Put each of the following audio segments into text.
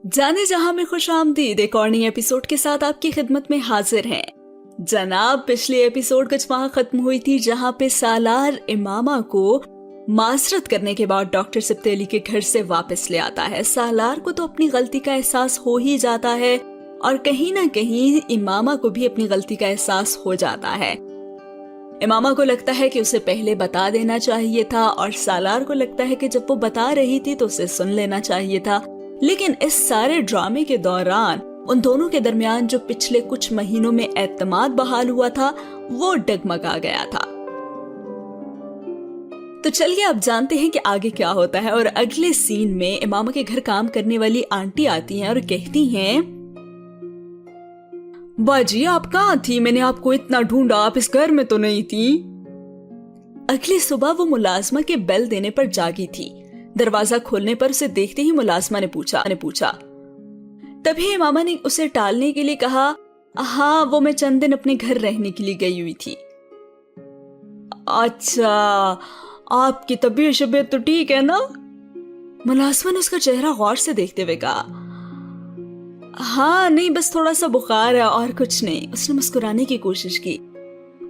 जाने जहां में खुश आमदीद एक और नई एपिसोड के साथ आपकी खिदमत में हाजिर हैं। जनाब, पिछली एपिसोड कुछ वहां खत्म हुई थी जहां पे सालार इमामा को माजरत करने के बाद डॉक्टर सिप्तेली के घर से वापस ले आता है। सालार को तो अपनी गलती का एहसास हो ही जाता है और कहीं ना कहीं इमामा को भी अपनी गलती का एहसास हो जाता है। इमामा को लगता है कि उसे पहले बता देना चाहिए था और सालार को लगता है कि जब वो बता रही थी तो उसे सुन लेना चाहिए था। लेकिन इस सारे ड्रामे के दौरान उन दोनों के दरमियान जो पिछले कुछ महीनों में एतमाद बहाल हुआ था वो डगमगा गया था। तो चलिए अब जानते हैं कि आगे क्या होता है। और अगले सीन में इमामा के घर काम करने वाली आंटी आती हैं और कहती हैं, बाजी आप कहाँ थी? मैंने आपको इतना ढूंढा, आप इस घर में तो नहीं थी। अगली सुबह वो मुलाजमा के बेल देने पर जागी थी। दरवाजा खोलने पर उसे देखते ही मुलाजमा ने पूछा। तभी इमामा ने उसे टालने के लिए कहा, हाँ वो मैं चंद दिन अपने घर रहने के लिए गई हुई थी। अच्छा, आपकी तबीयत शबीयत तो ठीक है ना? मुलाजमा ने उसका चेहरा गौर से देखते हुए कहा, हाँ नहीं बस थोड़ा सा बुखार है और कुछ नहीं। उसने मुस्कुराने की कोशिश की।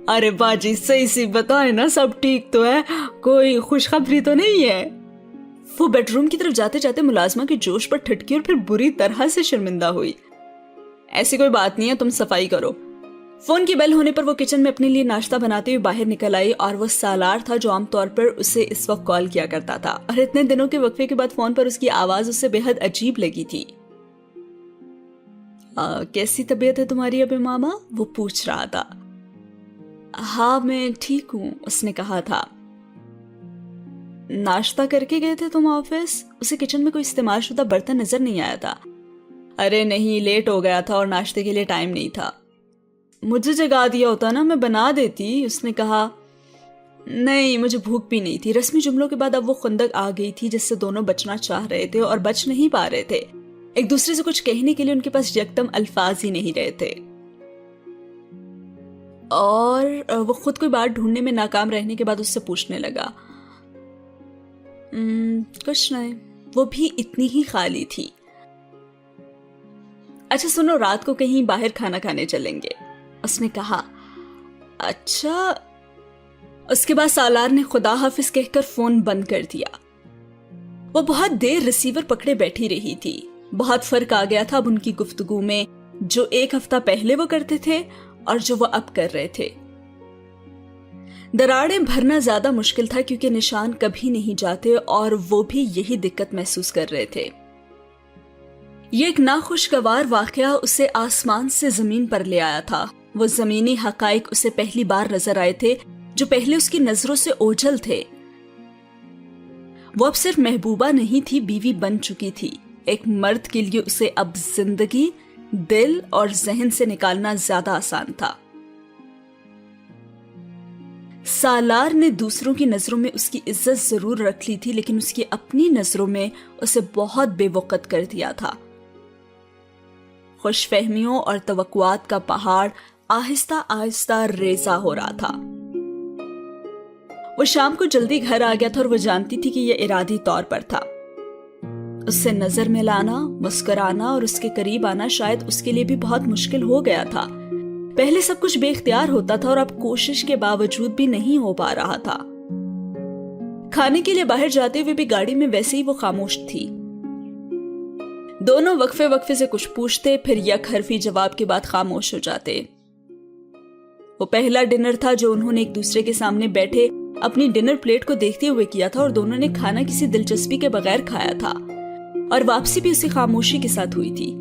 अरे बाजी सही सी बताए ना, सब ठीक तो है, कोई खुशखबरी तो नहीं है? वो बेडरूम की तरफ जाते जाते मुलाजमा के जोश पर ठटकी और फिर बुरी तरह से शर्मिंदा हुई। ऐसी कोई बात नहीं है, तुम सफाई करो। फोन की बेल होने पर वो किचन में अपने लिए नाश्ता बनाते हुए बाहर निकल आई और वो सालार था जो आमतौर पर उसे इस वक्त कॉल किया करता था। और इतने दिनों के वक्फे के बाद फोन पर उसकी आवाज उसे बेहद अजीब लगी थी। कैसी तबीयत है तुम्हारी अब इमामा? वो पूछ रहा था। हाँ मैं ठीक हूँ, उसने कहा था। नाश्ता करके गए थे तुम ऑफिस? उसे किचन में कोई इस्तेमाल शुदा बर्तन नजर नहीं आया था। अरे नहीं, लेट हो गया था और नाश्ते के लिए टाइम नहीं था। मुझे जगा दिया होता ना, मैं बना देती, उसने कहा। नहीं मुझे भूख भी नहीं थी। रस्मी जुमलों के बाद अब वो खुंदक आ गई थी जिससे दोनों बचना चाह रहे थे और बच नहीं पा रहे थे। एक दूसरे से कुछ कहने के लिए उनके पास यकदम अल्फाज ही नहीं रहे थे और वो खुद कोई बात ढूंढने में नाकाम रहने के बाद उससे पूछने लगा, कुछ नहीं। वो भी इतनी ही खाली थी। अच्छा सुनो, रात को कहीं बाहर खाना खाने चलेंगे, उसने कहा। अच्छा। उसके बाद सालार ने खुदा हाफिज कहकर फोन बंद कर दिया। वो बहुत देर रिसीवर पकड़े बैठी रही थी। बहुत फर्क आ गया था अब उनकी गुफ्तगू में, जो एक हफ्ता पहले वो करते थे और जो वो अब कर रहे थे। दरारें भरना ज्यादा मुश्किल था क्योंकि निशान कभी नहीं जाते और वो भी यही दिक्कत महसूस कर रहे थे। ये एक नाखुशगवार वाकया उसे आसमान से जमीन पर ले आया था। वो जमीनी हकाइक उसे पहली बार नजर आए थे जो पहले उसकी नजरों से ओझल थे। वो अब सिर्फ महबूबा नहीं थी, बीवी बन चुकी थी। एक मर्द के लिए उसे अब जिंदगी, दिल और जहन से निकालना ज्यादा आसान था। सालार ने दूसरों की नजरों में उसकी इज्जत जरूर रख ली थी, लेकिन उसकी अपनी नजरों में उसे बहुत बेवकत कर दिया था। खुशफहमियों और तवक्कुआत का पहाड़ आहिस्ता आहिस्ता रेजा हो रहा था। वो शाम को जल्दी घर आ गया था और वो जानती थी कि यह इरादी तौर पर था। उससे नजर मिलाना, मुस्कुराना और उसके करीब आना शायद उसके लिए भी बहुत मुश्किल हो गया था। पहले सब कुछ बेख्तियार होता था और अब कोशिश के बावजूद भी नहीं हो पा रहा था। खाने के लिए बाहर जाते हुए भी गाड़ी में वैसे ही वो खामोश थी। दोनों वक्फे वक्फे से कुछ पूछते, फिर यकहरफी जवाब के बाद खामोश हो जाते। वो पहला डिनर था जो उन्होंने एक दूसरे के सामने बैठे अपनी डिनर प्लेट को देखते हुए किया था और दोनों ने खाना किसी दिलचस्पी के बगैर खाया था और वापसी भी उसी खामोशी के साथ हुई थी।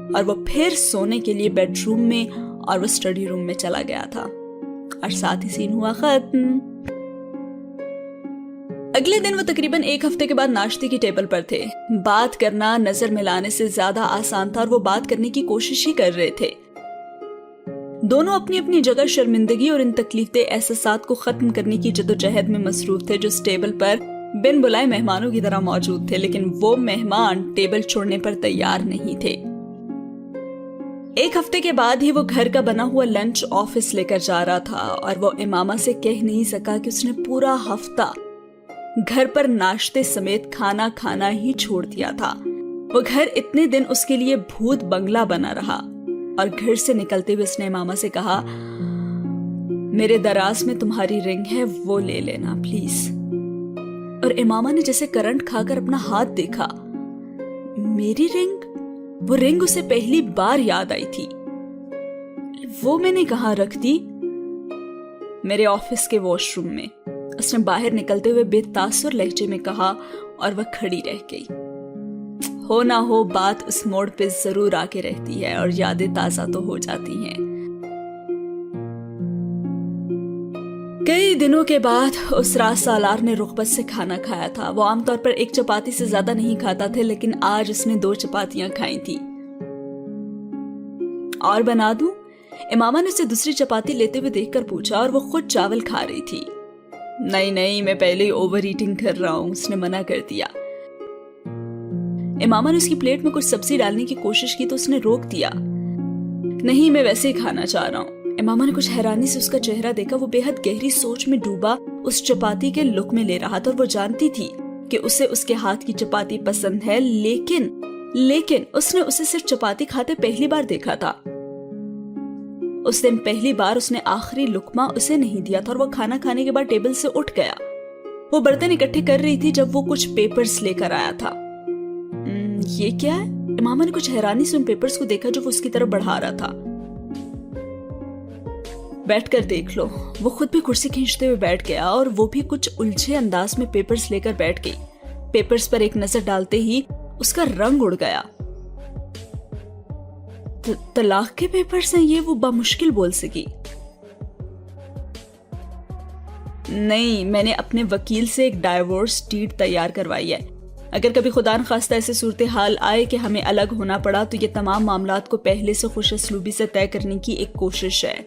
और वो फिर सोने के लिए बेडरूम में और वो स्टडी रूम में चला गया था और साथ ही सीन हुआ खत्म। अगले दिन वो तकरीबन एक हफ्ते के बाद नाश्ते की टेबल पर थे। बात करना नजर मिलाने से ज्यादा आसान था और वो बात करने की कोशिश ही कर रहे थे। दोनों अपनी अपनी जगह शर्मिंदगी और इन तकलीफदेह एहसासात को खत्म करने की जद्दोजहद में मसरूफ थे, जो इस टेबल पर बिन बुलाए मेहमानों की तरह मौजूद थे। लेकिन वो मेहमान टेबल छोड़ने पर तैयार नहीं थे। एक हफ्ते के बाद ही वो घर का बना हुआ लंच ऑफिस लेकर जा रहा था और वो इमामा से कह नहीं सका कि उसने पूरा हफ्ता घर पर नाश्ते समेत खाना खाना ही छोड़ दिया था। وہ گھر اتنے دن اس کے لیے بھوت بنگلہ بنا رہا، اور گھر سے نکلتے ہوئے اس نے امامہ سے کہا، میرے دراز میں تمہاری رنگ ہے، وہ لے لینا پلیز۔ اور امامہ نے جیسے کرنٹ کھا کر اپنا ہاتھ دیکھا۔ میری رنگ؟ وہ رنگ اسے پہلی بار یاد آئی تھی۔ وہ میں نے کہاں رکھ دی؟ میرے آفس کے واش روم میں، اس نے باہر نکلتے ہوئے بے تاثر لہجے میں کہا، اور وہ کھڑی رہ گئی۔ ہو نہ ہو بات اس موڑ پہ ضرور آ کے رہتی ہے، اور یادیں تازہ تو ہو جاتی ہیں۔ کئی دنوں کے بعد اس رات سالار نے رغبت سے کھانا کھایا تھا۔ وہ عام طور پر ایک چپاتی سے زیادہ نہیں کھاتا تھا، لیکن آج اس نے 2 چپاتیاں کھائی تھی۔ اور بنا دوں؟ امامہ نے اسے دوسری چپاتی لیتے ہوئے دیکھ کر پوچھا، اور وہ خود چاول کھا رہی تھی۔ نہیں، میں پہلے ہی اوور ایٹنگ کر رہا ہوں، اس نے منع کر دیا۔ امامہ نے اس کی پلیٹ میں کچھ سبزی ڈالنے کی کوشش کی تو اس نے روک دیا۔ نہیں، میں ویسے ہی کھانا چاہ رہا ہوں۔ امامہ نے کچھ حیرانی سے اس کا چہرہ دیکھا۔ وہ بے حد گہری سوچ میں ڈوبا اس چپاتی کے لقمے لے رہا تھا، اور وہ جانتی تھی کہ اسے اس کے ہاتھ کی چپاتی پسند ہے، لیکن اس نے اسے صرف چپاتی کھاتے پہلی بار دیکھا تھا۔ اس دن پہلی بار اس نے آخری لقمہ اسے نہیں دیا تھا، اور وہ کھانا کھانے کے بعد ٹیبل سے اٹھ گیا۔ وہ برتن اکٹھے کر رہی تھی جب وہ کچھ پیپرز لے کر آیا تھا۔ یہ کیا ہے؟ امامہ نے کچھ حیرانی سے ان پیپرز کو دیکھا جو وہ اس کی طرف بڑھا رہا تھا۔ بیٹھ کر دیکھ لو۔ وہ خود بھی کرسی کھینچتے ہوئے بیٹھ گیا، اور وہ بھی کچھ الجھے انداز میں پیپرز لے کر بیٹھ گئی۔ پیپرز پر ایک نظر ڈالتے ہی اس کا رنگ اڑ گیا۔ طلاق کے پیپرز ہیں یہ؟ وہ بمشکل بول سکی۔ نہیں، میں نے اپنے وکیل سے ایک ڈائیورس ڈیڈ تیار کروائی ہے۔ اگر کبھی خدا نخواستہ ایسے صورتحال آئے کہ ہمیں الگ ہونا پڑا تو یہ تمام معاملات کو پہلے سے خوش اسلوبی سے طے کرنے کی ایک کوشش ہے۔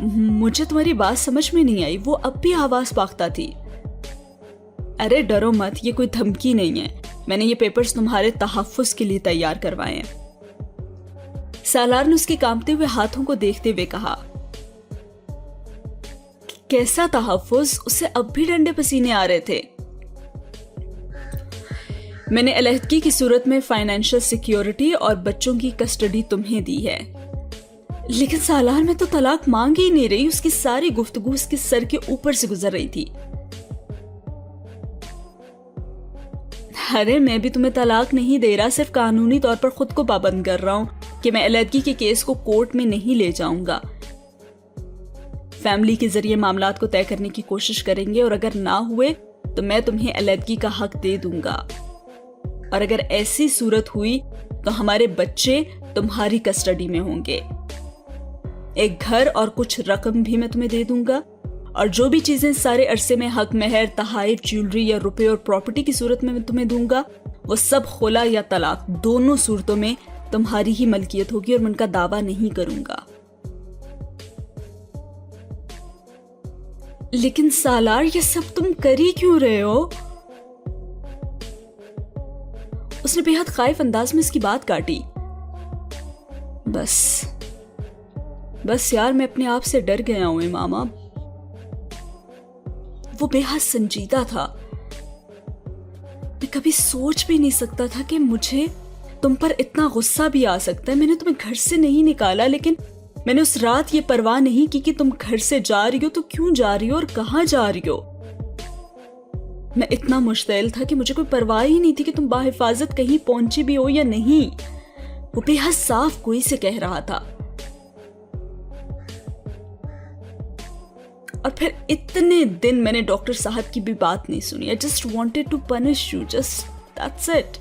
مجھے تمہاری بات سمجھ میں نہیں آئی۔ وہ اب بھی آواز پاختہ تھی۔ ارے ڈرو مت، یہ کوئی دھمکی نہیں ہے۔ میں نے یہ پیپرز تمہارے تحفظ کے لیے تیار کروائے ہیں۔ سالار نے اس کے کانپتے ہوئے ہاتھوں کو دیکھتے ہوئے کہا۔ کیسا تحفظ؟ اسے اب بھی ڈنڈے پسینے آ رہے تھے۔ میں نے علیحدگی کی صورت میں فائنینشل سیکیورٹی اور بچوں کی کسٹڈی تمہیں دی ہے۔ لیکن سالار میں تو طلاق مانگ ہی نہیں رہی۔ اس کی ساری گفتگو اس کے سر کے اوپر سے گزر رہی تھی۔ ارے میں بھی تمہیں طلاق نہیں دے رہا، صرف قانونی طور پر خود کو پابند کر رہا ہوں کہ میں علیحدگی کے کیس کو کورٹ میں نہیں لے جاؤں گا۔ فیملی کے ذریعے معاملات کو طے کرنے کی کوشش کریں گے، اور اگر نہ ہوئے تو میں تمہیں علیحدگی کا حق دے دوں گا، اور اگر ایسی صورت ہوئی تو ہمارے بچے تمہاری کسٹڈی میں ہوں گے۔ ایک گھر اور کچھ رقم بھی میں تمہیں دے دوں گا، اور جو بھی چیزیں سارے عرصے میں حق مہر، تحائف، جیولری یا روپے اور پراپرٹی کی صورت میں تمہیں دوں گا، وہ سب خلا یا طلاق دونوں صورتوں میں تمہاری ہی ملکیت ہوگی، اور میں ان کا دعویٰ نہیں کروں گا۔ لیکن سالار، یہ سب تم کر ہی کیوں رہے ہو؟ اس نے بے حد خائف انداز میں اس کی بات کاٹی۔ بس یار، میں اپنے آپ سے ڈر گیا ہوں امامہ۔ وہ بے حد سنجیدہ تھا۔ میں کبھی سوچ بھی نہیں سکتا تھا کہ مجھے تم پر اتنا غصہ بھی آ سکتا ہے۔ میں نے تمہیں گھر سے نہیں نکالا، لیکن میں نے اس رات یہ پرواہ نہیں کی کہ تم گھر سے جا رہی ہو تو کیوں جا رہی ہو اور کہاں جا رہی ہو۔ میں اتنا مشتعل تھا کہ مجھے کوئی پرواہ ہی نہیں تھی کہ تم باحفاظت کہیں پہنچی بھی ہو یا نہیں۔ وہ بے حد صاف گوئی سے کہہ رہا تھا۔ اور پھر اتنے دن میں نے ڈاکٹر صاحب کی بھی بات نہیں سنی۔ I just wanted to punish you, just that's it۔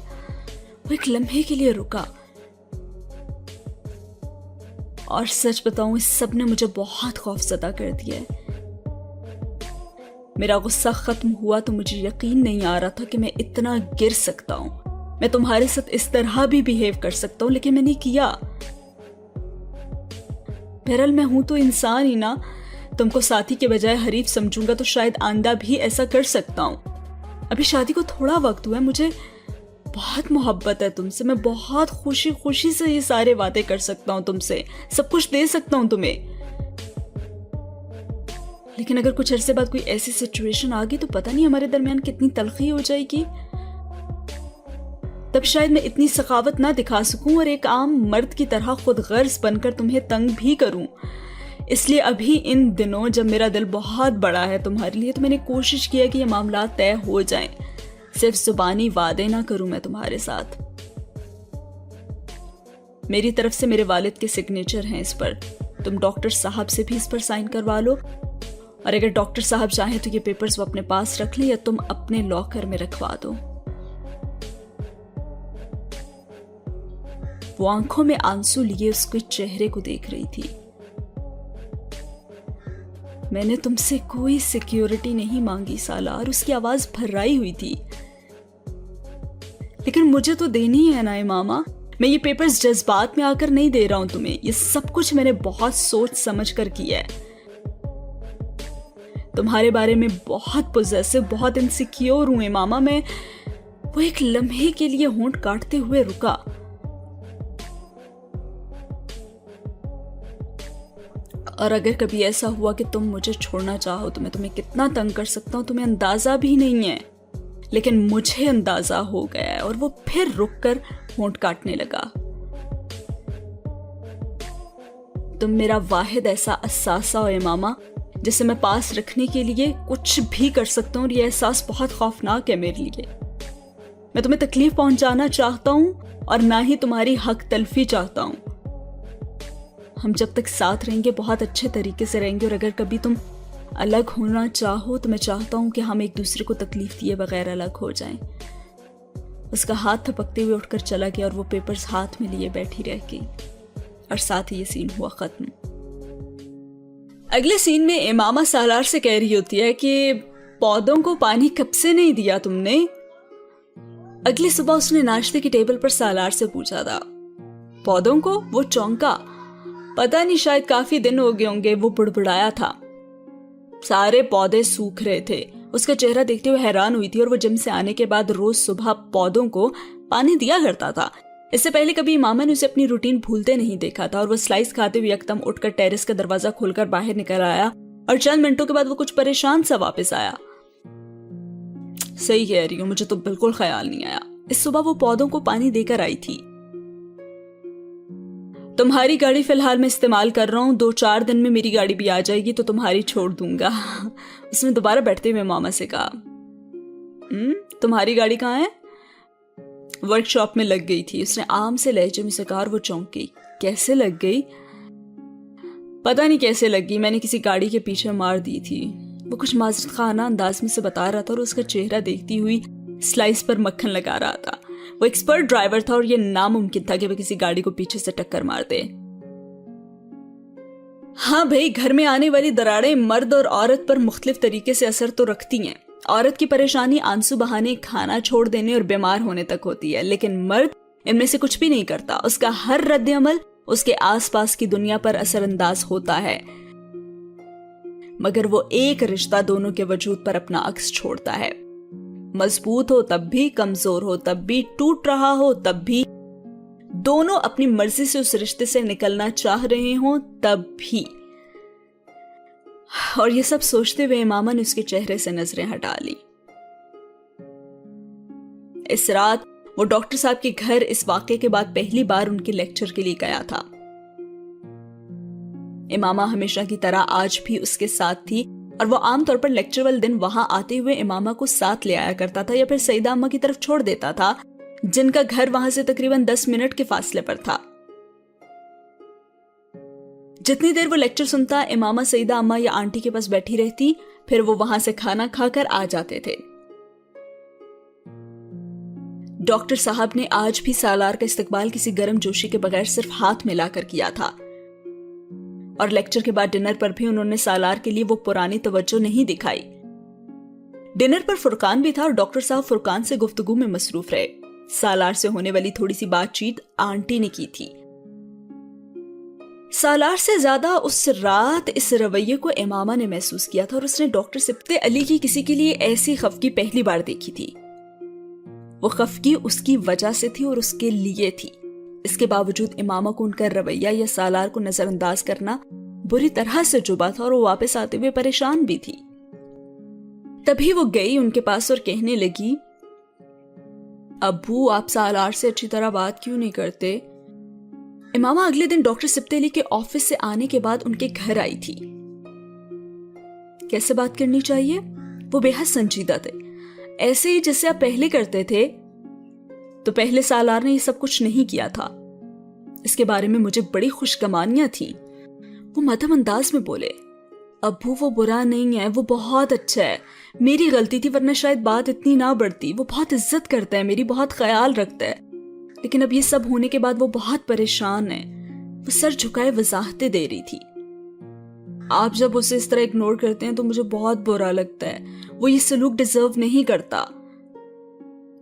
وہ ایک لمحے کے لیے رکا۔ اور سچ بتاؤں، اس سب نے مجھے بہت خوفزدہ کر دیا ہے۔ میرا غصہ ختم ہوا تو مجھے یقین نہیں آ رہا تھا کہ میں اتنا گر سکتا ہوں، میں تمہارے ساتھ اس طرح بھی بیہیو کر سکتا ہوں، لیکن میں نے کیا۔ بہرحال میں ہوں تو انسان ہی نا۔ تم کو ساتھی کے بجائے حریف سمجھوں گا تو شاید آئندہ بھی ایسا کر سکتا ہوں۔ ابھی شادی کو تھوڑا وقت ہوا ہے، مجھے بہت محبت ہے تم سے، میں بہت خوشی سے یہ سارے وعدے کر سکتا ہوں تم سے، سب کچھ دے سکتا ہوں تمہیں۔ لیکن اگر کچھ عرصے بعد کوئی ایسی سچویشن آ گئی تو پتہ نہیں ہمارے درمیان کتنی تلخی ہو جائے گی۔ तब शायद मैं इतनी सखावत ना दिखा सकूं और एक आम मर्द की तरह खुद गर्ज बनकर तुम्हें तंग भी करूं। इसलिए अभी इन दिनों जब मेरा दिल बहुत बड़ा है तुम्हारे लिए, तो मैंने कोशिश किया कि ये मामला तय हो जाएं। सिर्फ जुबानी वादे ना करूं मैं तुम्हारे साथ। मेरी तरफ से मेरे वालिद के सिग्नेचर हैं इस पर। तुम डॉक्टर साहब से भी इस पर साइन करवा लो, और अगर डॉक्टर साहब चाहें तो ये पेपर्स वो अपने पास रख लें या तुम अपने लॉकर में रखवा दो। वो आंखों में आंसू लिए उसके चेहरे को देख रही थी। मैंने तुमसे कोई सिक्योरिटी नहीं मांगी सालार, उसकी आवाज भर्राई हुई थी। लेकिन मुझे तो देनी है ना मामा। मैं ये पेपर्स जज्बात में आकर नहीं दे रहा हूं तुम्हें। ये सब कुछ मैंने बहुत सोच समझ कर किया है। तुम्हारे बारे में बहुत पोजेसिव, बहुत इनसिक्योर हूं मामा मैं। वो एक लम्हे के लिए होंठ काटते हुए रुका। और अगर कभी ऐसा हुआ कि तुम मुझे छोड़ना चाहो तो मैं तुम्हें कितना तंग कर सकता हूं तुम्हें अंदाजा भी नहीं है। लेकिन मुझे अंदाजा हो गया है। और वो फिर रुककर होंठ काटने लगा। तुम मेरा वाहिद ऐसा अहसासा हो मामा जिसे मैं पास रखने के लिए कुछ भी कर सकता हूं, और ये एहसास बहुत खौफनाक है मेरे लिए। मैं तुम्हें तकलीफ पहुंचाना चाहता हूं और ना ही तुम्हारी हक तलफी चाहता हूं। हम जब तक साथ रहेंगे बहुत अच्छे तरीके से रहेंगे, और अगर कभी तुम अलग होना चाहो तो मैं चाहता हूं कि हम एक दूसरे को तकलीफ दिए बगैर अलग हो जाएं। उसका हाथ थपकते हुए उठकर चला गया और वो पेपर्स हाथ में लिए बैठी रह गई, और साथ ही ये सीन हुआ खत्म। अगले सीन में इमामा सालार से कह रही होती है कि पौधों को पानी कब से नहीं दिया तुमने। अगली सुबह उसने नाश्ते की टेबल पर सालार से पूछा था। पौधों को? वो चौंका। पता नहीं, शायद काफी दिन हो गए होंगे। वो बुड़बुड़ाया था। सारे पौधे सूख रहे थे। उसका चेहरा देखते हुए हैरान हुई थी, और वो जिम से आने के बाद रोज सुबह पौधों को पानी दिया करता था। इससे पहले कभी इमामा ने उसे अपनी रूटीन भूलते नहीं देखा था, और वो स्लाइस खाते हुए एकदम उठकर टेरेस का दरवाजा खोलकर बाहर निकल आया, और चंद मिनटों के बाद वो कुछ परेशान सा वापस आया। सही कह रही हूँ, मुझे तो बिल्कुल ख्याल नहीं आया। इस सुबह वो पौधों को पानी देकर आई थी। तुम्हारी गाड़ी फिलहाल मैं इस्तेमाल कर रहा हूँ, 2-4 दिन में मेरी गाड़ी भी आ जाएगी तो तुम्हारी छोड़ दूंगा। उसने दोबारा बैठते हुए मामा से कहा। तुम्हारी गाड़ी कहाँ है? वर्कशॉप में लग गई थी, उसने आम से लहजे में से कहा, और वो चौंक गई। कैसे लग गई? पता नहीं कैसे लग गई, मैंने किसी गाड़ी के पीछे मार दी थी। वो कुछ माजरत खाना अंदाज में से बता रहा था, और उसका चेहरा देखती हुई स्लाइस पर मक्खन लगा रहा था। वो एक्सपर्ट ड्राइवर था, और यह नामुमकिन था कि वह किसी गाड़ी को पीछे से टक्कर मार दे। हाँ भाई, घर में आने वाली दरारें मर्द और औरत पर मुख्तलिफ तरीके से असर तो रखती हैं। औरत की परेशानी आंसू बहाने, खाना छोड़ देने और बीमार होने तक होती है, लेकिन मर्द इनमें से कुछ भी नहीं करता। उसका हर रद्द अमल उसके आसपास की दुनिया पर असरअंदाज होता है, मगर वो एक रिश्ता दोनों के वजूद पर अपना अक्स छोड़ता है। मजबूत हो तब भी, कमजोर हो तब भी, टूट रहा हो तब भी, दोनों अपनी मर्जी से उस रिश्ते से निकलना चाह रहे हों तब भी। और ये सब सोचते हुए इमामा ने उसके चेहरे से नजरें हटा ली। इस रात वो डॉक्टर साहब के घर इस वाक़े के बाद पहली बार उनके लेक्चर के लिए गया था। इमामा हमेशा की तरह आज भी उसके साथ थी, और वो आमतौर पर लेक्चर वाले दिन वहां आते हुए इमामा को साथ ले आया करता था, या फिर सईदा अम्मा की तरफ छोड़ देता था, जिनका घर वहां से तकरीबन 10 मिनट के फासले पर था। जितनी देर वो लेक्चर सुनता, इमामा सईदा अम्मा या आंटी के पास बैठी रहती, फिर वो वहां से खाना खाकर आ जाते थे। डॉक्टर साहब ने आज भी सालार का इस्तकबाल किसी गर्म जोशी के बगैर सिर्फ हाथ मिलाकर किया था, और लेक्चर के बाद डिनर पर भी उन्होंने सालार के लिए वो पुरानी तवज्जो नहीं दिखाई। डिनर पर फुरकान भी था, और डॉक्टर साहब फुरकान से गुफ्तगू में मसरूफ रहे। सालार से होने वाली थोड़ी सी बातचीत आंटी ने की थी। सालार से ज्यादा उस रात इस रवैये को इमामा ने महसूस किया था, और उसने डॉक्टर सिब्ते अली की किसी के लिए ऐसी खफगी पहली बार देखी थी। वो खफगी उसकी वजह से थी और उसके लिए थी। इसके बावजूद इमामा को उनका रवैया या सालार को नजरअंदाज करना बुरी तरह से चुभा था, और वो वापस आते हुए परेशान भी थी। तभी वो गई उनके पास और कहने लगी, ابو آپ سالار سے اچھی طرح بات کیوں نہیں کرتے؟ امامہ اگلے دن ڈاکٹر سبتے کے آفس سے آنے کے بعد ان کے گھر آئی تھی۔ کیسے بات کرنی چاہیے؟ وہ بے حد سنجیدہ تھے، ایسے ہی جیسے آپ پہلے کرتے تھے۔ تو پہلے سالار نے یہ سب کچھ نہیں کیا تھا، اس کے بارے میں مجھے بڑی خوشگمانیاں تھیں۔ وہ مدھم انداز میں بولے، ابو وہ برا نہیں ہے، وہ بہت اچھا ہے، میری غلطی تھی ورنہ شاید بات اتنی نہ بڑھتی۔ وہ بہت عزت کرتا ہے، میری بہت خیال رکھتا ہے، لیکن اب یہ سب ہونے کے بعد وہ بہت پریشان ہے۔ وہ سر جھکائے وضاحتیں دے رہی تھی۔ آپ جب اسے اس طرح اگنور کرتے ہیں تو مجھے بہت برا لگتا ہے، وہ یہ سلوک ڈیزرو نہیں کرتا۔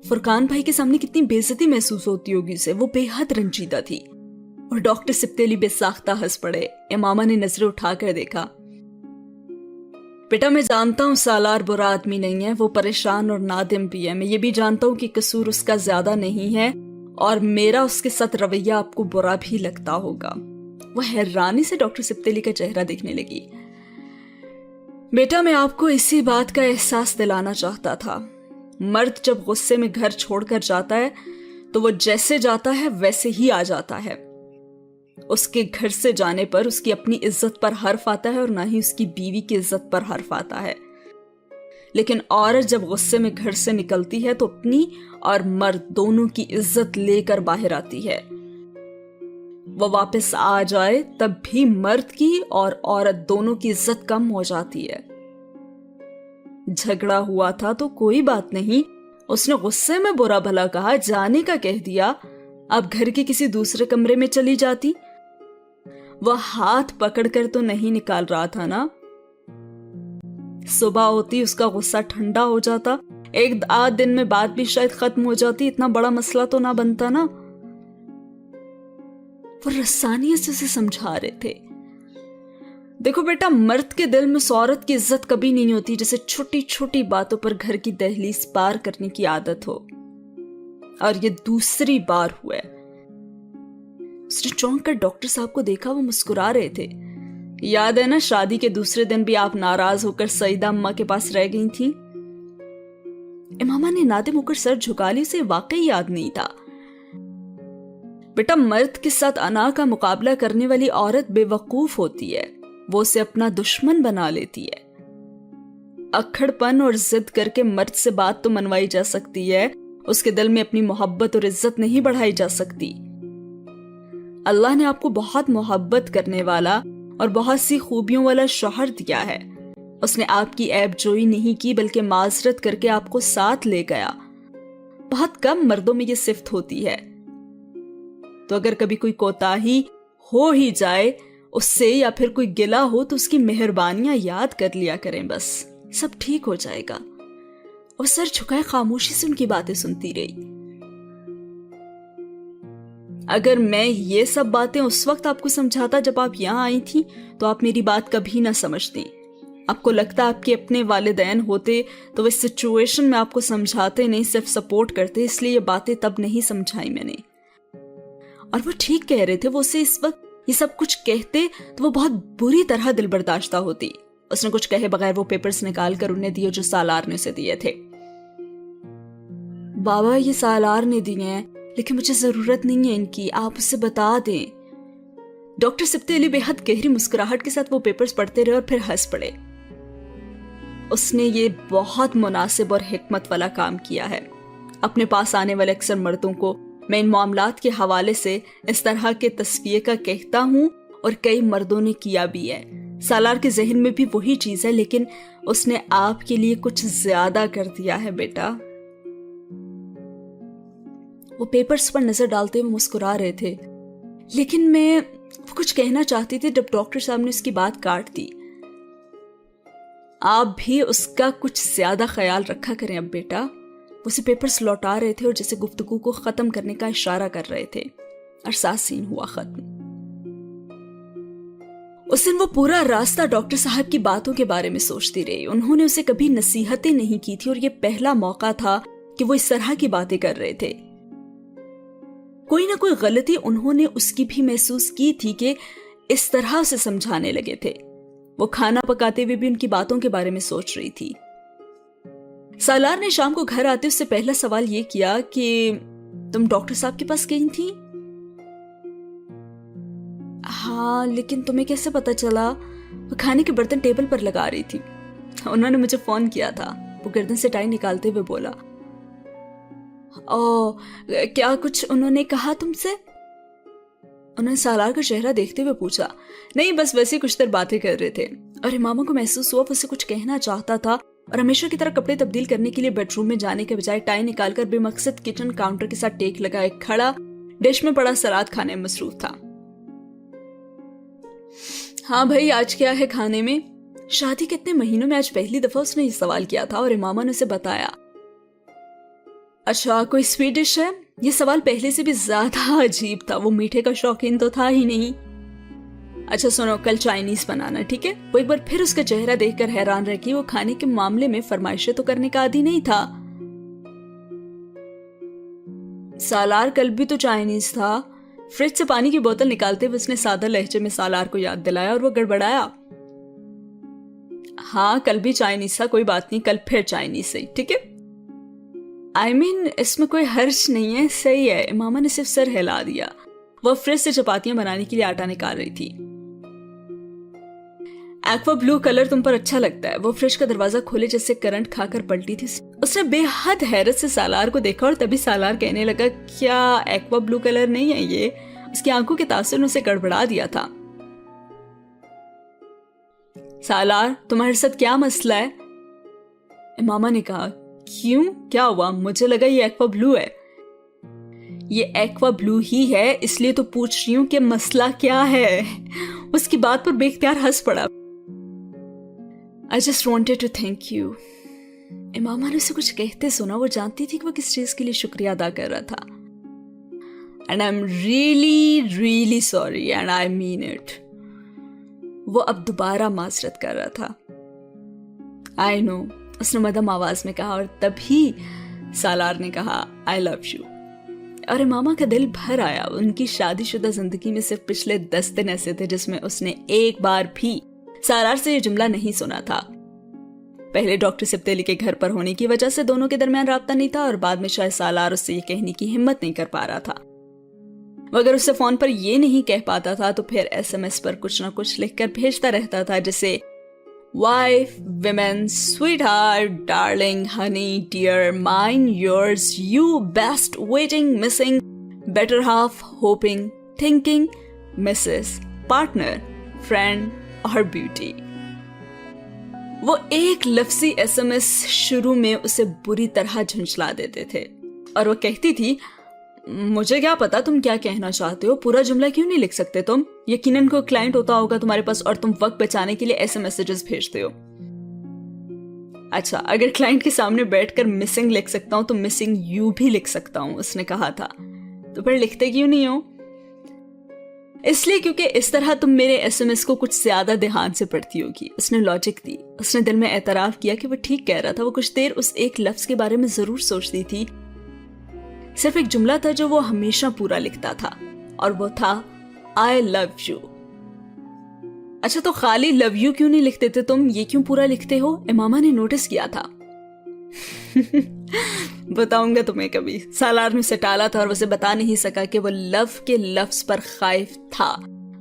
فرقان بھائی کے سامنے کتنی بے عزتی محسوس ہوتی ہوگی اسے۔ وہ بے حد رنجیدہ تھی اور ڈاکٹر سبتیلی بے ساختہ ہنس پڑے۔ امامہ نے نظریں اٹھا کر دیکھا۔ بیٹا میں جانتا ہوں سالار برا آدمی نہیں ہے، وہ پریشان اور نادم بھی ہے، میں یہ بھی جانتا ہوں کہ قصور اس کا زیادہ نہیں ہے اور میرا اس کے ساتھ رویہ آپ کو برا بھی لگتا ہوگا۔ وہ حیرانی سے ڈاکٹر سبتیلی کا چہرہ دیکھنے لگی۔ بیٹا میں آپ کو اسی بات کا احساس دلانا چاہتا تھا، مرد جب غصے میں گھر چھوڑ کر جاتا ہے تو وہ جیسے جاتا ہے ویسے ہی آ جاتا ہے۔ اس کے گھر سے جانے پر اس کی اپنی عزت پر حرف آتا ہے اور نہ ہی اس کی بیوی کی عزت پر حرف آتا ہے، لیکن عورت جب غصے میں گھر سے نکلتی ہے تو اپنی اور مرد دونوں کی عزت لے کر باہر آتی ہے۔ وہ واپس آ جائے تب بھی مرد کی اور عورت دونوں کی عزت کم ہو جاتی ہے۔ جھگڑا ہوا تھا تو کوئی بات نہیں، اس نے غصے میں برا بھلا کہا، جانے کا کہہ دیا، اب گھر کے کسی دوسرے کمرے میں چلی جاتی۔ وہ ہاتھ پکڑ کر تو نہیں نکال رہا تھا نا؟ صبح ہوتی اس کا غصہ ٹھنڈا ہو جاتا، ایک آدھ دن میں بات بھی شاید ختم ہو جاتی، اتنا بڑا مسئلہ تو نہ بنتا نا۔ وہ رسانیت سے اسے سمجھا رہے تھے، دیکھو بیٹا، مرد کے دل میں اس عورت کی عزت کبھی نہیں ہوتی جیسے چھوٹی چھوٹی باتوں پر گھر کی دہلیز پار کرنے کی عادت ہو، اور یہ دوسری بار ہوا ہے۔ اس نے چونک کر ڈاکٹر صاحب کو دیکھا، وہ مسکرا رہے تھے۔ یاد ہے نا شادی کے دوسرے دن بھی آپ ناراض ہو کر سعیدہ اماں کے پاس رہ گئی تھیں؟ امامہ نے نادم ہو کر سر جھکا لی، اسے واقعی یاد نہیں تھا۔ بیٹا مرد کے ساتھ انا کا مقابلہ کرنے والی عورت بے وقوف ہوتی ہے، وہ اسے اپنا دشمن بنا لیتی ہے۔ اکھڑ پن اور ضد کر کے مرد سے بات تو منوائی جا سکتی ہے، اس کے دل میں اپنی محبت اور عزت نہیں بڑھائی جا سکتی۔ اللہ نے آپ کو بہت محبت کرنے والا اور بہت سی خوبیوں والا شوہر دیا ہے، اس نے آپ کی عیب جوئی نہیں کی بلکہ معذرت کر کے آپ کو ساتھ لے گیا۔ بہت کم مردوں میں یہ صفت ہوتی ہے، تو اگر کبھی کوئی کوتاہی ہو ہی جائے اس سے یا پھر کوئی گلہ ہو تو اس کی مہربانیاں یاد کر لیا کریں، بس سب ٹھیک ہو جائے گا۔ اور سر جھکائے خاموشی سے ان کی باتیں سنتی رہی۔ اگر میں یہ سب باتیں اس وقت آپ کو سمجھاتا جب آپ یہاں آئی تھی تو آپ میری بات کبھی نہ سمجھتی۔ آپ کو لگتا آپ کے اپنے والدین ہوتے تو اس سچویشن میں آپ کو سمجھاتے نہیں، صرف سپورٹ کرتے، اس لیے یہ باتیں تب نہیں سمجھائی میں نے۔ اور وہ ٹھیک کہہ رہے تھے، وہ اسے اس وقت یہ سب کچھ کہتے تو وہ بہت بری طرح دل برداشتہ ہوتی۔ اس نے کچھ کہے بغیر وہ پیپرز نکال کر انہیں دیے جو سالار نے اسے دیے تھے۔ بابا یہ سالار نے دیے ہیں لیکن مجھے ضرورت نہیں ہے ان کی، آپ اسے بتا دیں۔ ڈاکٹر سبتے علی بے حد گہری مسکراہٹ کے ساتھ وہ پیپرز پڑھتے رہے اور پھر ہنس پڑے۔ اس نے یہ بہت مناسب اور حکمت والا کام کیا ہے۔ اپنے پاس آنے والے اکثر مردوں کو میں ان معاملات کے حوالے سے اس طرح کے تصفیے کا کہتا ہوں اور کئی مردوں نے کیا بھی ہے۔ سالار کے ذہن میں بھی وہی چیز ہے، لیکن اس نے آپ کے لیے کچھ زیادہ کر دیا ہے بیٹا۔ وہ پیپرز پر نظر ڈالتے ہوئے مسکرا رہے تھے، لیکن میں وہ کچھ کہنا چاہتی تھی جب ڈاکٹر صاحب نے اس کی بات کاٹ دی۔ آپ بھی اس کا کچھ زیادہ خیال رکھا کریں اب بیٹا۔ وہ اسے پیپرز لوٹا رہے تھے اور جیسے گفتگو کو ختم کرنے کا اشارہ کر رہے تھے، اور ساتھ سین ہوا ختم۔ اس دن وہ پورا راستہ ڈاکٹر صاحب کی باتوں کے بارے میں سوچتی رہی۔ انہوں نے اسے کبھی نصیحتیں نہیں کی تھی اور یہ پہلا موقع تھا کہ وہ اس طرح کی باتیں کر رہے تھے۔ کوئی نہ کوئی غلطی انہوں نے اس کی بھی محسوس کی تھی کہ اس طرح اسے سمجھانے لگے تھے۔ وہ کھانا پکاتے ہوئے بھی ان کی باتوں کے بارے میں سوچ رہی تھی۔ सालार ने शाम को घर आते उससे पहला सवाल ये किया कि तुम डॉक्टर साहब के पास गई थी? हाँ, लेकिन तुम्हें कैसे पता चला? वो खाने के बर्तन टेबल पर लगा रही थी, उन्होंने मुझे फोन किया था। वो गर्दन से टाई निकालते हुए बोला। ओ, क्या कुछ उन्होंने कहा तुमसे? उन्होंने सालार का चेहरा देखते हुए पूछा। नहीं, बस वैसे कुछ देर बातें कर रहे थे। और इमामा को महसूस हुआ उसे कुछ कहना चाहता था और हमेशा की तरह कपड़े तब्दील करने के लिए बेडरूम में जाने के बजाय टाई निकालकर बेमकसद किचन काउंटर के साथ टेक लगाए खड़ा डिश में पड़ा सलाद खाने में मसरूफ था। हाँ भाई, आज क्या है खाने में? शादी के इतने महीनों में आज पहली दफा उसने ये सवाल किया था और इमामा ने उसे बताया। अच्छा, कोई स्वीट डिश है? ये सवाल पहले से भी ज्यादा अजीब था, वो मीठे का शौकीन तो था ही नहीं। अच्छा सुनो, कल चाइनीज बनाना, ठीक है? वो एक बार फिर उसका चेहरा देखकर हैरान रह गई। वो खाने के मामले में फरमाइशें तो करने का आदी नहीं था। सालार, कल भी तो चाइनीज था। फ्रिज से पानी की बोतल निकालते हुए उसने सादा लहजे में सालार को याद दिलाया और वो गड़बड़ाया। हाँ, कल भी चाइनीज था, कोई बात नहीं, कल फिर चाइनीज सही, ठीक है? I mean, इसमें कोई हर्ज नहीं है, सही है। इमामा ने सिर्फ सर हिला दिया। वह फ्रिज से चपातियां बनाने के लिए आटा निकाल रही थी। एक्वा ब्लू कलर तुम पर अच्छा लगता है। वो फ्रिज का दरवाजा खोले जैसे करंट खाकर पलटी थी। उसने बेहद हैरत से सालार को देखा और तभी सालार कहने लगा, क्या एक्वा ब्लू कलर नहीं है ये? उसकी आंखों के तासुर ने उसे गड़बड़ा दिया था। सालार, तुम्हारे साथ क्या मसला है? इमामा ने कहा। क्यों, क्या हुआ? मुझे लगा ये एक्वा ब्लू है। ये एक्वा ब्लू ही है, इसलिए तो पूछ रही हूं कि मसला क्या है। उसकी बात पर बेख्तियार हंस पड़ा। I just wanted to thank you. Imama ने उसे कुछ कहते सुना। वो जानती थी कि वो किस चीज के लिए शुक्रिया अदा कर रहा था। And I'm really, really sorry and I mean it. वो अब दोबारा माजरत कर रहा था। I know, उसने मदम आवाज में कहा और तभी सालार ने कहा, I love you. और इमामा का दिल भर आया। उनकी शादीशुदा जिंदगी में सिर्फ पिछले 10 दिन ऐसे थे जिसमें उसने एक बार भी सालार से ये जुमला नहीं सुना था। पहले डॉक्टर सिब्तेली के घर पर होने की वजह से दोनों के दरमियान राब्ता नहीं था और बाद में शायद सालार उससे ये कहने की हिम्मत नहीं कर पा रहा था। अगर उससे फोन पर ये नहीं कह पाता था तो फिर SMS पर कुछ ना कुछ लिखकर भेजता रहता था, जैसे wife, women, sweetheart, darling, honey, dear, mine, yours, you, best, waiting, missing, better half, hoping, thinking, Mrs, partner, friend और ब्यूटी। वो एक लफ्जी SMS शुरू में उसे बुरी तरह झुंझला देते थे और वो कहती थी, मुझे क्या पता तुम क्या कहना चाहते हो, पूरा जुमला क्यों नहीं लिख सकते तुम? यकीनन कोई क्लाइंट होता होगा तुम्हारे पास और तुम वक्त बचाने के लिए ऐसे मैसेजेस भेजते हो। अच्छा, अगर क्लाइंट के सामने बैठकर मिसिंग लिख सकता हूं तो मिसिंग यू भी लिख सकता हूं, उसने कहा था। तो फिर लिखते क्यों नहीं हो? इसलिए क्योंकि इस तरह तुम मेरे SMS को कुछ ज्यादा ध्यान से पढ़ती होगी, उसने लॉजिक दी। उसने दिल में एतराफ किया कि वो ठीक कह रहा था। वो कुछ देर उस एक लफ्ज के बारे में जरूर सोचती थी। सिर्फ एक जुमला था जो वो हमेशा पूरा लिखता था और वो था I love you. अच्छा, तो खाली लव यू क्यों नहीं लिखते थे तुम? ये क्यों पूरा लिखते हो? इमामा ने नोटिस किया था। बताऊंगा तुम्हें कभी। सालार ने उसे टाला था और उसे बता नहीं सका कि वो लव के लफ्ज पर खाइफ था।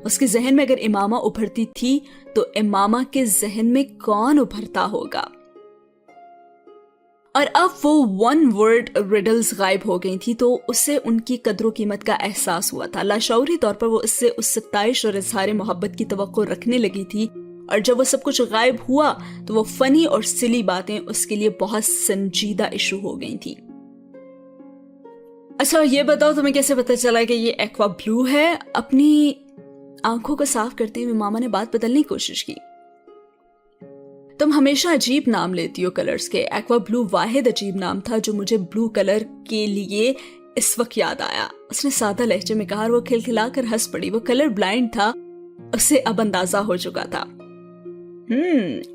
उसके जहन में अगर इमामा उभरती थी तो इमामा के जहन में कौन उभरता होगा? और अब वो वन वर्ड रिडल्स गायब हो गई थी तो उसे उनकी कदरों कीमत का एहसास हुआ था। लाशऊरी तौर पर वो उससे उस सताइश और इजहार मोहब्बत की तवक्को रखने लगी थी और जब वो सब कुछ गायब हुआ तो वो फनी और सिली बातें उसके लिए बहुत संजीदा इशू हो गई थी। अच्छा, ये बताओ तुम्हें कैसे पता चला कि ये एक्वा ब्लू है? अपनी आंखों को साफ करते हुए मामा ने बात बदलने की कोशिश की। तुम हमेशा अजीब नाम लेती हो कलर्स के। एक्वा ब्लू वाहिद अजीब नाम था जो मुझे ब्लू कलर के लिए इस वक्त याद आया, उसने सादा लहजे में कहा और वो खिलखिलाकर हंस पड़ी। वो कलर ब्लाइंड था, उसे अब अंदाजा हो चुका था।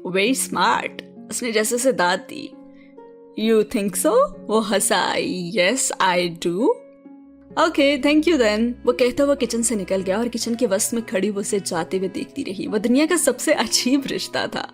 वेरी स्मार्ट, उसने जैसे से दाद दी। You think so? वो हंसा। Yes I do. Okay, thank you then. वो कहता हुआ किचन से निकल गया और किचन के वस्त में खड़ी वो उसे जाते हुए देखती रही। वो दुनिया का सबसे अजीब रिश्ता था।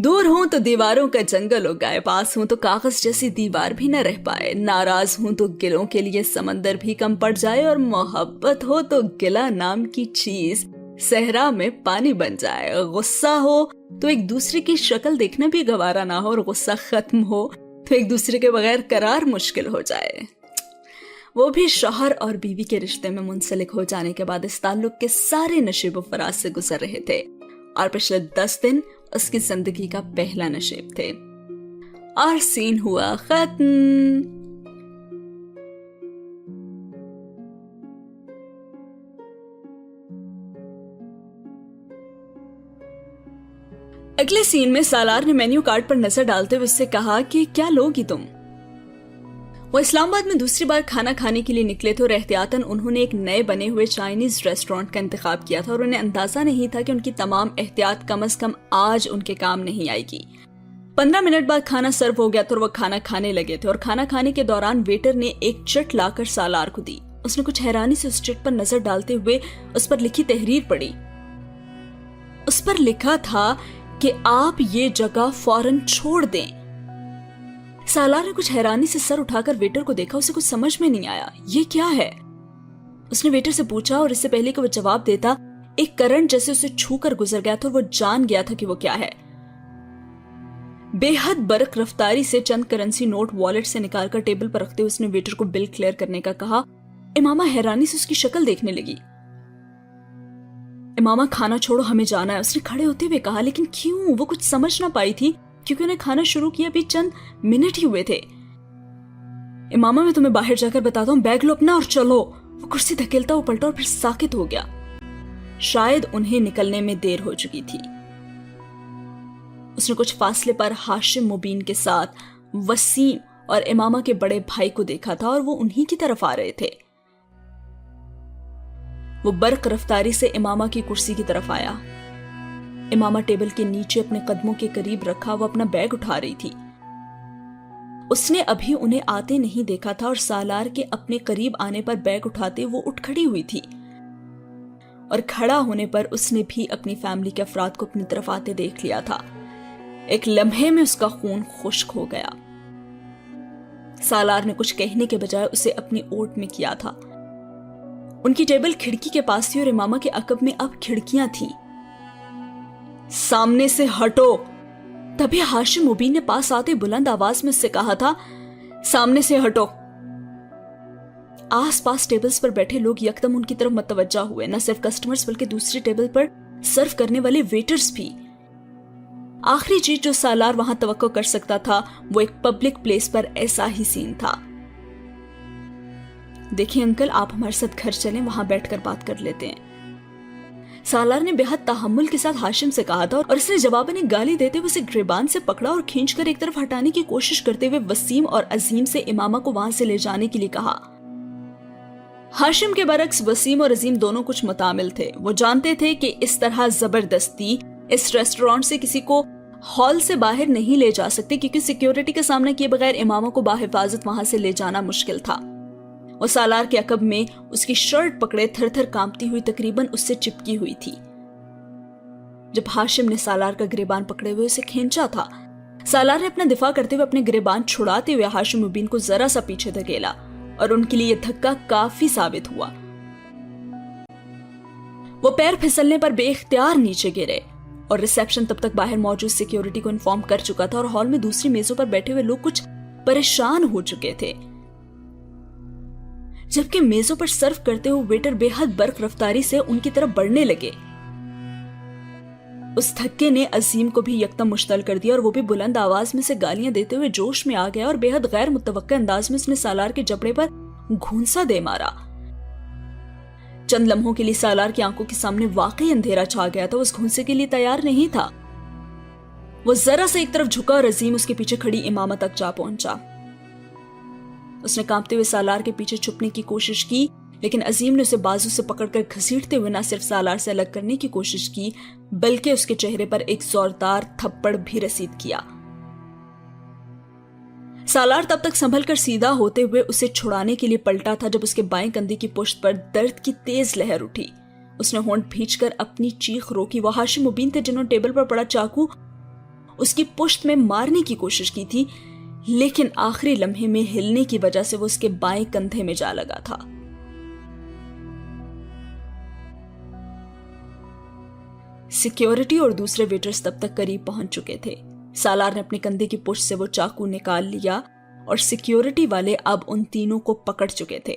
दूर हूं तो दीवारों का जंगल उगाए, पास हूं तो कागज जैसी दीवार भी न रह पाए, नाराज हूं तो गिलों के लिए समंदर भी कम पड़ जाए, और मोहब्बत हो तो गिला नाम की चीज सहरा में पानी बन जाए, गुस्सा हो तो एक दूसरे की शक्ल देखना भी गवारा ना हो, और गुस्सा खत्म हो तो एक दूसरे के बगैर करार मुश्किल हो जाए। वो भी शौहर और बीवी के रिश्ते में मुंसलिक हो जाने के बाद इस ताल्लुक के सारे नशीब फराज से गुजर रहे थे, और पिछले 10 दिन उसकी जिंदगी का पहला नशीब थे, और सीन हुआ खत्म। अगले सीन में सालार ने मेन्यू कार्ड पर नजर डालते हुए उससे कहा कि क्या लोगी तुम। वो इस्लामाबाद में दूसरी बार खाना खाने के लिए निकले थे और एहतियातन उन्होंने एक नए बने हुए चाइनीज रेस्टोरेंट का इंतखाब किया था, और उन्हें अंदाजा नहीं था कि उनकी तमाम एहतियात कम से कम आज उनके काम नहीं आएगी। 15 मिनट बाद खाना सर्व हो गया था और वो खाना खाने लगे थे, और खाना खाने के दौरान वेटर ने एक चिट लाकर सालार को दी। उसने कुछ हैरानी से उस चिट पर नजर डालते हुए उस पर लिखी तहरीर पढ़ी। उस पर लिखा था कि आप ये जगह फौरन छोड़ दें। सालार ने कुछ हैरानी से सर उठाकर वेटर को देखा, उसे कुछ समझ में नहीं आया, ये क्या है। उसने वेटर से पूछा, और इससे पहले कि वो जवाब देता एक करंट जैसे उसे छूकर गुजर गया था, और वो जान गया था कि वो क्या है। बेहद बरक रफ्तारी से चंद करेंसी नोट वॉलेट से निकालकर टेबल पर रखते हुए उसने वेटर को बिल क्लियर करने का कहा। इमामा हैरानी से उसकी शक्ल देखने लगी। इमामा खाना छोड़ो, हमें जाना है, उसने खड़े होते हुए कहा। लेकिन क्यों? वो कुछ समझ ना पाई थी, क्योंकि उन्हें खाना शुरू किया भी चंद मिनट ही हुए थे। इमामा मैं तुम्हें बाहर जाकर बताता हूँ, बैग लो अपना और चलो। वो कुर्सी धकेलता हुआ पलटा और फिर साकित हो गया। शायद उन्हें निकलने में देर हो चुकी थी। उसने कुछ फासले पर हाशिम मुबीन के साथ वसीम और इमामा के बड़े भाई को देखा था, और वो उन्हीं की तरफ आ रहे थे। वो बरक रफ्तारी से इमामा की कुर्सी की तरफ आया। इमामा टेबल के नीचे अपने कदमों के करीब रखा वो अपना बैग उठा रही थी। उसने अभी उन्हें आते नहीं देखा था, और सालार के अपने करीब आने पर बैग उठाते वो उठ खड़ी हुई थी, और खड़ा होने पर उसने भी अपनी फैमिली के अफराद को अपनी तरफ आते देख लिया था। एक लम्हे में उसका खून खुश्क हो गया। सालार ने कुछ कहने के बजाय उसे अपनी ओट में किया था। उनकी टेबल खिड़की के पास थी, और इमामा के अकब में अब खिड़कियां थीं। सामने से हटो। तभी हाशिम मुबीन ने पास आते बुलंद आवाज में उससे कहा था, सामने से हटो। आसपास टेबल्स पर बैठे लोग यकदम उनकी तरफ मतवज्जा हुए, न सिर्फ कस्टमर्स बल्कि दूसरी टेबल पर सर्व करने वाले वेटर्स भी। आखिरी चीज जो सालार वहां तवक्को कर सकता था वो एक पब्लिक प्लेस पर ऐसा ही सीन था। देखिए अंकल, आप हमारे साथ घर चलें, वहां बैठकर बात कर लेते हैं। सालार ने बेहद तहम्मुल के साथ हाशिम से कहा था, और उसने जवाबन एक गाली देते हुए उसे गिरबान से पकड़ा और खींचकर एक तरफ हटाने की कोशिश करते हुए वसीम और अजीम से इमामा को वहां से ले जाने के लिए कहा। हाशिम के बरक्स वसीम और अजीम दोनों कुछ मुतामिल थे। वो जानते थे कि इस तरह जबरदस्ती इस रेस्टोरेंट से किसी को हॉल से बाहर नहीं ले जा सकते, क्योंकि सिक्योरिटी का सामना किए बगैर इमामा को बाहिफाजत वहां से ले जाना मुश्किल था। वो सालार के अकब में उसकी शर्ट पकड़े थर थर कांपती हुई तकरीबन उससे चिपकी हुई थी। जब हाशिम ने सालार का गिरेबान पकड़े हुए उसे खींचा था, सालार ने अपना दिफा करते हुए अपने गिरेबान छुड़ाते हुए हाशिम मुबीन को जरा सा पीछे धकेला, और उनके लिए यह धक्का काफी साबित हुआ। वो पैर फिसलने पर बेइख्तियार नीचे गिरे, और रिसेप्शन तब तक बाहर मौजूद सिक्योरिटी को इन्फॉर्म कर चुका था, और हॉल में दूसरी मेजों पर बैठे हुए लोग कुछ परेशान हो चुके थे। जबकि मेजों पर सर्व करते हुए वेटर बेहद बर्क रफ्तारी से उनकी तरफ बढ़ने लगे। उस धक्के ने अजीम को भी यकदम मुश्तल कर दिया, और वो भी बुलंद आवाज में से गालियां देते हुए जोश में आ गया, और बेहद गैर मुतवक्का अंदाज में उसने सालार के जबड़े पर घूंसा दे मारा। चंद लम्हों के लिए सालार की आंखों के सामने वाकई अंधेरा छा गया था। उस घूंसे के लिए तैयार नहीं था। वो जरा से एक तरफ झुका और अजीम उसके पीछे खड़ी इमामा तक जा पहुंचा। उसने कांपते हुए सालार के पीछे छुपने की कोशिश की, लेकिन अजीम ने उसे बाजू से पकड़कर घसीटते हुए न सिर्फ सालार से अलग करने की कोशिश की, बल्कि उसके चेहरे पर एक जोरदार थप्पड़ भी रसीद किया। सालार तब तक संभल कर सीधा होते हुए उसे छुड़ाने के लिए पलटा था जब उसके बाएं कंधे की पुश्त पर दर्द की तेज लहर उठी। उसने होंठ भींचकर अपनी चीख रोकी। वो हाशिम मुबीन थे जिन्होंने टेबल पर पड़ा चाकू اس کی پشت میں مارنے کی کوشش کی تھی، لیکن آخری لمحے میں ہلنے کی وجہ سے وہ اس کے بائیں کندھے میں جا لگا تھا۔ سیکیورٹی اور دوسرے ویٹرز تب تک قریب پہنچ چکے تھے۔ سالار نے اپنے کندھے کی پشت سے وہ چاقو نکال لیا اور سیکیورٹی والے اب ان تینوں کو پکڑ چکے تھے۔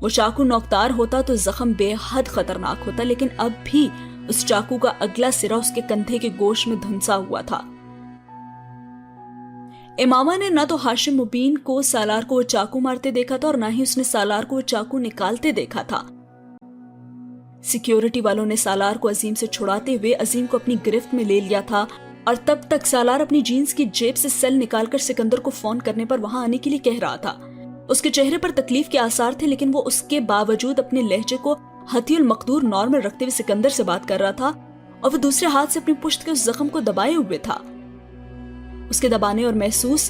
وہ چاقو نوکدار ہوتا تو زخم بے حد خطرناک ہوتا، لیکن اب بھی اس چاقو کا اگلا سرا اس کے کندھے کے گوشت میں دھنسا ہوا تھا۔ امامہ نے نہ تو ہاشم مبین کو سالار کو وہ چاقو مارتے دیکھا تھا اور نہ ہی اس نے سالار کو وہ چاقو نکالتے دیکھا تھا۔ سیکیورٹی والوں نے سالار کو عظیم سے چھڑاتے ہوئے عظیم کو اپنی گرفت میں لے لیا تھا، اور تب تک سالار اپنی جینز کی جیب سے سیل نکال کر سکندر کو فون کرنے پر وہاں آنے کے لیے کہہ رہا تھا۔ اس کے چہرے پر تکلیف کے آثار تھے، لیکن وہ اس کے باوجود اپنے لہجے کو ہتی المقدور نارمل رکھتے ہوئے سکندر سے بات کر رہا تھا، اور وہ دوسرے ہاتھ سے اپنی پشت کے اس زخم کو دبائے ہوئے تھا۔ اس کے دبانے اور محسوس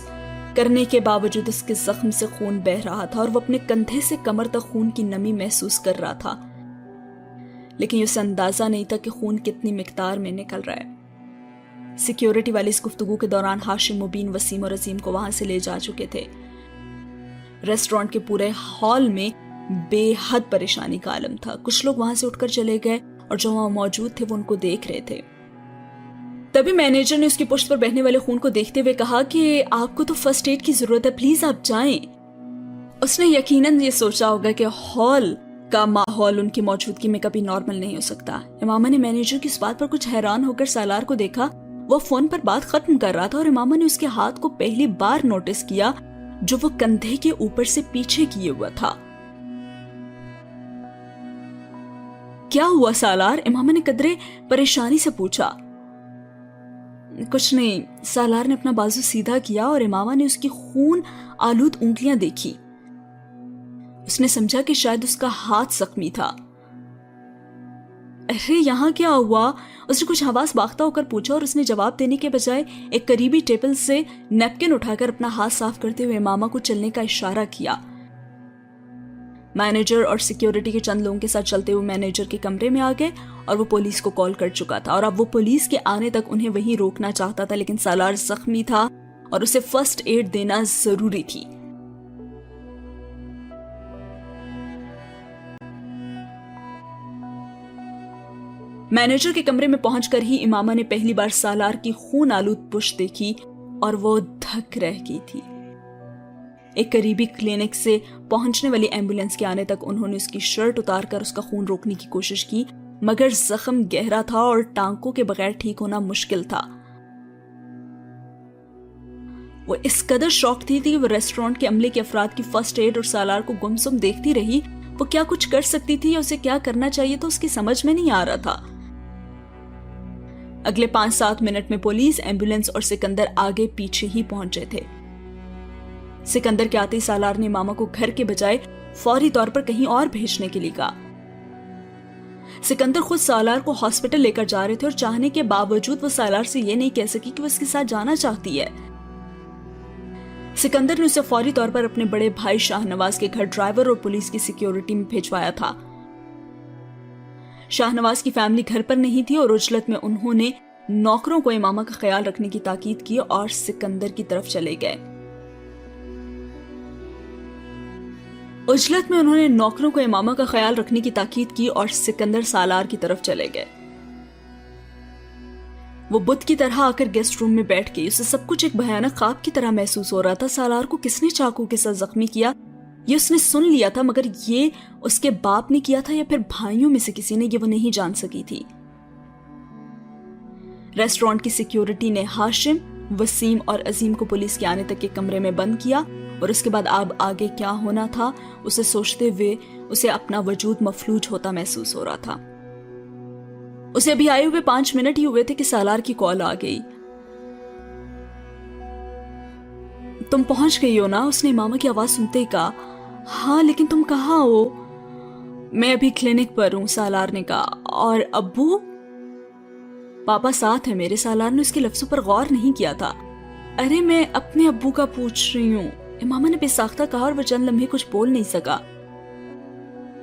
کرنے کے باوجود اس کے زخم سے خون بہہ رہا تھا، اور وہ اپنے کندھے سے کمر تک خون کی نمی محسوس کر رہا تھا، لیکن اسے اندازہ نہیں تھا کہ خون کتنی مقدار میں نکل رہا ہے۔ سیکیورٹی والے اس گفتگو کے دوران ہاشم مبین، وسیم اور عظیم کو وہاں سے لے جا چکے تھے۔ ریسٹورانٹ کے پورے ہال میں بے حد پریشانی کا عالم تھا۔ کچھ لوگ وہاں سے اٹھ کر چلے گئے اور جو وہاں موجود تھے وہ ان کو دیکھ رہے تھے۔ تبھی مینیجر نے اس کی پشت پر بہنے والے خون کو دیکھتے ہوئے کہا کہ آپ کو تو فرسٹ ایڈ کی ضرورت ہے، پلیز آپ جائیں۔ اس نے یقیناً یہ سوچا ہوگا کہ ہال کا ماحول ان کی موجودگی میں کبھی نارمل نہیں ہو سکتا۔ امامہ نے مینیجر کی اس بات پر کچھ حیران ہو کر سالار کو دیکھا۔ وہ فون پر بات ختم کر رہا تھا اور امامہ نے اس کے ہاتھ کو پہلی بار نوٹس کیا جو وہ کندھے کے اوپر سے پیچھے کیے ہوا تھا۔ کیا ہوا سالار؟ امامہ نے قدرے پریشانی سے پوچھا۔ کچھ نہیں، سالار نے اپنا بازو سیدھا کیا اور امامہ نے اس کی خون آلود انگلیاں دیکھی۔ اس نے سمجھا کہ شاید اس کا ہاتھ زخمی تھا۔ ارے یہاں کیا ہوا؟ اس نے کچھ حواس باختہ ہو کر پوچھا، اور اس نے جواب دینے کے بجائے ایک قریبی ٹیبل سے نیپکن اٹھا کر اپنا ہاتھ صاف کرتے ہوئے امامہ کو چلنے کا اشارہ کیا۔ مینیجر اور سیکیورٹی کے چند لوگوں کے ساتھ چلتے ہوئے مینیجر کے کمرے میں آ گئے، اور وہ پولیس کو کال کر چکا تھا، اور اب وہ پولیس کے آنے تک انہیں وہیں روکنا چاہتا تھا، لیکن سالار زخمی تھا اور اسے فرسٹ ایڈ دینا ضروری تھی۔ مینیجر کے کمرے میں پہنچ کر ہی امامہ نے پہلی بار سالار کی خون آلود پشت دیکھی اور وہ دھک رہ گئی تھی۔ ایک قریبی کلینک سے پہنچنے والی ایمبولینس کے آنے تک انہوں نے اس کی شرٹ اتار کر اس کا خون روکنے کی کوشش کی، مگر زخم گہرا تھا اور ٹانکوں کے بغیر ٹھیک ہونا مشکل تھا۔ وہ اس قدر شاک تھی کہ وہ ریسٹورانٹ کے عملے کے افراد کی فرسٹ ایڈ اور سالار کو گمسم دیکھتی رہی۔ وہ کیا کچھ کر سکتی تھی یا اسے کیا کرنا چاہیے تو اس کی سمجھ میں نہیں آ رہا تھا۔ اگلے 5-7 منٹ میں پولیس، ایمبولینس اور سکندر آگے پیچھے ہی پہنچے تھے۔ سکندر کے آتے ہی سالار نے امامہ کو گھر کے بجائے فوری طور پر کہیں اور بھیجنے کے لیے کہا۔ سکندر خود سالار کو ہاسپٹل لے کر جا رہے تھے اور چاہنے کے باوجود وہ سالار سے یہ نہیں کہہ سکی کہ وہ اس کے ساتھ جانا چاہتی ہے۔ سکندر نے اسے فوری طور پر اپنے بڑے بھائی شاہ نواز کے گھر ڈرائیور اور پولیس کی سیکیورٹی میں بھیجوایا تھا۔ شاہ نواز کی فیملی گھر پر نہیں تھی اور عجلت میں انہوں نے نوکروں کو امامہ کا خیال رکھنے کی تاکید کی اور سکندر کی طرف چلے گئے۔ عجلت میں انہوں نے نوکروں کو امامہ کا خیال رکھنے کی تاکید کی اور سکندر سالار کی طرف چلے گئے۔ وہ بت کی طرح آ کر گیسٹ روم میں بیٹھ گئی۔ اسے سب کچھ ایک بھیانک خواب کی طرح محسوس ہو رہا تھا۔ سالار کو کس نے چاقو کے ساتھ زخمی کیا یہ اس نے سن لیا تھا، مگر یہ اس کے باپ نے کیا تھا یا پھر بھائیوں میں سے کسی نے، یہ وہ نہیں جان سکی تھی۔ ریسٹورانٹ کی سیکیورٹی نے ہاشم، وسیم اور عظیم کو پولیس کے آنے تک کے کمرے میں بند کیا، اور اس کے بعد اب آگے کیا ہونا تھا اسے سوچتے ہوئے اسے اپنا وجود مفلوج ہوتا محسوس ہو رہا تھا۔ اسے ابھی آئے ہوئے 5 منٹ ہی ہوئے تھے کہ سالار کی کال آ گئی۔ تم پہنچ گئی ہو نا؟ اس نے امامہ کی آواز سنتے ہی کہا۔ ہاں، لیکن تم کہاں ہو؟ میں ابھی کلینک پر ہوں، سالار نے کہا۔ اور ابو؟ پاپا ساتھ ہے میرے۔ سالار نے اس کے لفظوں پر غور نہیں کیا تھا۔ ارے میں اپنے ابو کا پوچھ رہی ہوں، امامہ نے بے ساختہ کہا، اور وہ چند لمحے کچھ بول نہیں سکا۔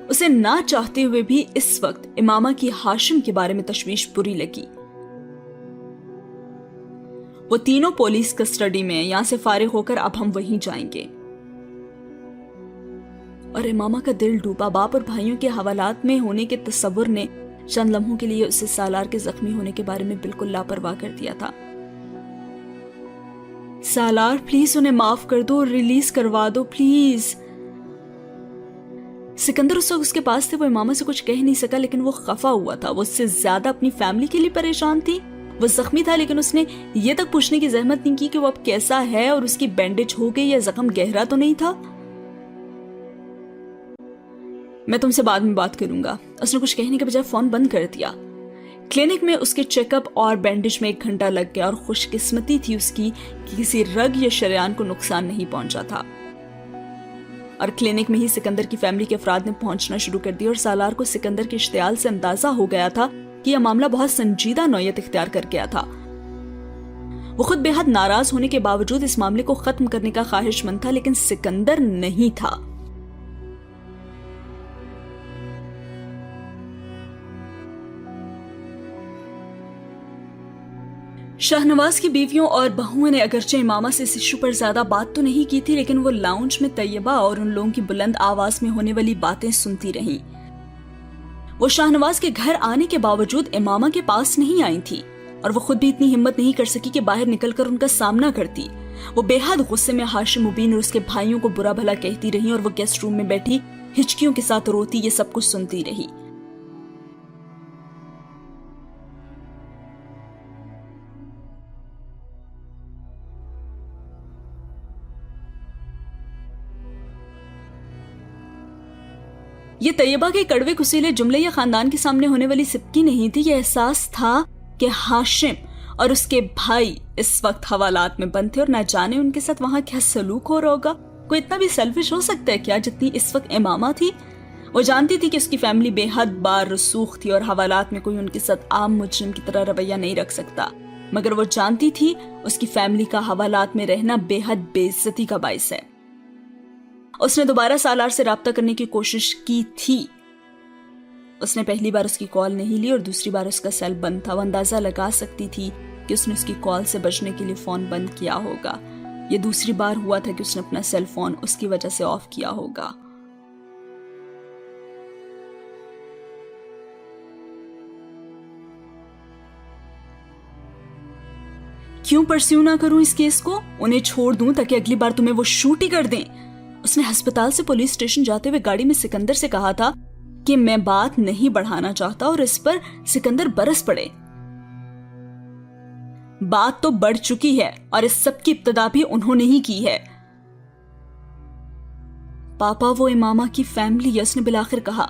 اسے نہ چاہتے ہوئے بھی اس وقت امامہ کی ہاشم کے بارے میں تشویش بری لگی۔ वो तीनों पुलिस कस्टडी में हैं, यहाँ से फारिग होकर अब हम वहीं जाएंगे। और इमामा का दिल डूबा। बाप और भाइयों के हवालात में होने के तस्वुर ने चंद लम्हों के लिए उसे सालार के जख्मी होने के बारे में बिल्कुल लापरवाह कर दिया था। सालार प्लीज उन्हें माफ कर दो, रिलीज करवा दो प्लीज। सिकंदर उस वक्त उसके पास थे, वो इमामा से कुछ कह नहीं सका, लेकिन वो खफा हुआ था। वो उससे ज्यादा अपनी फैमिली के लिए परेशान थी। वो जख्मी था, लेकिन उसने ये तक पूछने की जहमत नहीं की कि वो अब कैसा है और उसकी बैंडेज हो गई या जख्म गहरा तो नहीं था। मैं तुमसे बाद में बात करूंगा। उसने कुछ कहने के बजाय फोन बंद कर दिया। क्लिनिक में उसके चेकअप और बैंडेज में 1 घंटा लग गया और खुशकिस्मती थी उसकी कि किसी रग या शरेयान को नुकसान नहीं पहुंचा था। और क्लिनिक में ही सिकंदर की फैमिली के अफराद ने पहुंचना शुरू कर दिया और सालार को सिकंदर के इश्तियाल से अंदाजा हो गया था कि यह मामला बहुत संजीदा नौयत इख्तियार कर गया था। वो खुद बेहद नाराज होने के बावजूद इस मामले को खत्म करने का ख्वाहिशमंद था, लेकिन सिकंदर नहीं था। शाहनवाज की बीवियों और बहुओं ने अगरचे इमामा से इस इशू पर ज्यादा बात तो नहीं की थी, लेकिन वो लाउंज में तैयबा और उन लोगों की बुलंद आवाज में होने वाली बातें सुनती रहीं। वो शाहनवाज के घर आने के बावजूद इमामा के पास नहीं आई थी और वो खुद भी इतनी हिम्मत नहीं कर सकी कि बाहर निकलकर उनका सामना करती। वो बेहद गुस्से में हाशिम मुबीन और उसके भाइयों को बुरा भला कहती रही और वो गेस्ट रूम में बैठी हिचकियों के साथ रोती, ये सब कुछ सुनती रही। ये तैयबा के कड़वे कुसीले जुमले या खानदान के सामने होने वाली सिपकी नहीं थी। ये एहसास था कि हाशिम और उसके भाई इस वक्त हवालात में बंद थे और ना जाने उनके साथ वहां क्या सलूक हो रहा होगा। कोई इतना भी सेल्फिश हो सकता है क्या जितनी इस वक्त इमामा थी। वो जानती थी कि उसकी फैमिली बेहद बार रसूख थी और हवालात में कोई उनके साथ आम मुजरिम की तरह रवैया नहीं रख सकता, मगर वो जानती थी उसकी फैमिली का हवालात में रहना बेहद बेइज्जती का बाइस है। उसने दोबारा सालार से राब्ता करने की कोशिश की थी। उसने पहली बार उसकी कॉल नहीं ली और दूसरी बार उसका सेल बंद था। वो अंदाजा लगा सकती थी कि उसने उसकी कॉल से बचने के लिए फोन बंद किया होगा। ये दूसरी बार हुआ था कि उसने अपना सेल फोन उसकी वजह से ऑफ किया होगा। क्यों परस्यू ना करूं इस केस को, उन्हें छोड़ दूं ताकि अगली बार तुम्हें वो शूट ही कर दें। उसने अस्पताल से पुलिस स्टेशन जाते हुए गाड़ी में सिकंदर से कहा था कि मैं बात नहीं बढ़ाना चाहता और इस पर सिकंदर बरस पड़े। बात तो बढ़ चुकी है और इस सब की इब्तिदा भी उन्होंने ही की है। पापा वो इमामा की फैमिली है, उसने बिलाखिर कहा।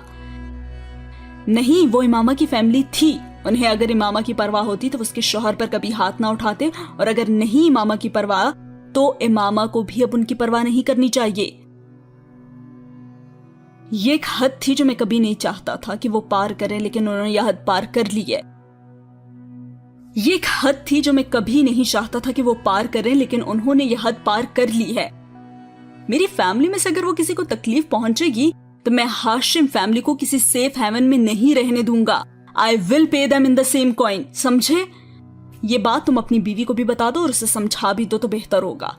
नहीं, वो इमामा की फैमिली थी। उन्हें अगर इमामा की परवाह होती तो उसके शौहर पर कभी हाथ ना उठाते, और अगर नहीं इमामा की परवाह तो इमामा को भी अब उनकी परवाह नहीं करनी चाहिए। ये एक हद थी जो मैं कभी नहीं चाहता था कि वो पार करें, लेकिन उन्होंने यह हद पार कर ली है। ये एक हद थी जो मैं कभी नहीं चाहता था कि वो पार करें, लेकिन उन्होंने यह हद पार कर ली है। मेरी फैमिली में से अगर वो किसी को तकलीफ पहुंचेगी तो मैं हाशिम फैमिली को किसी सेफ हेवन में नहीं रहने दूंगा। I will pay them in the same coin, समझे? ये बात तुम अपनी बीवी को भी बता दो और उसे समझा भी दो तो बेहतर होगा।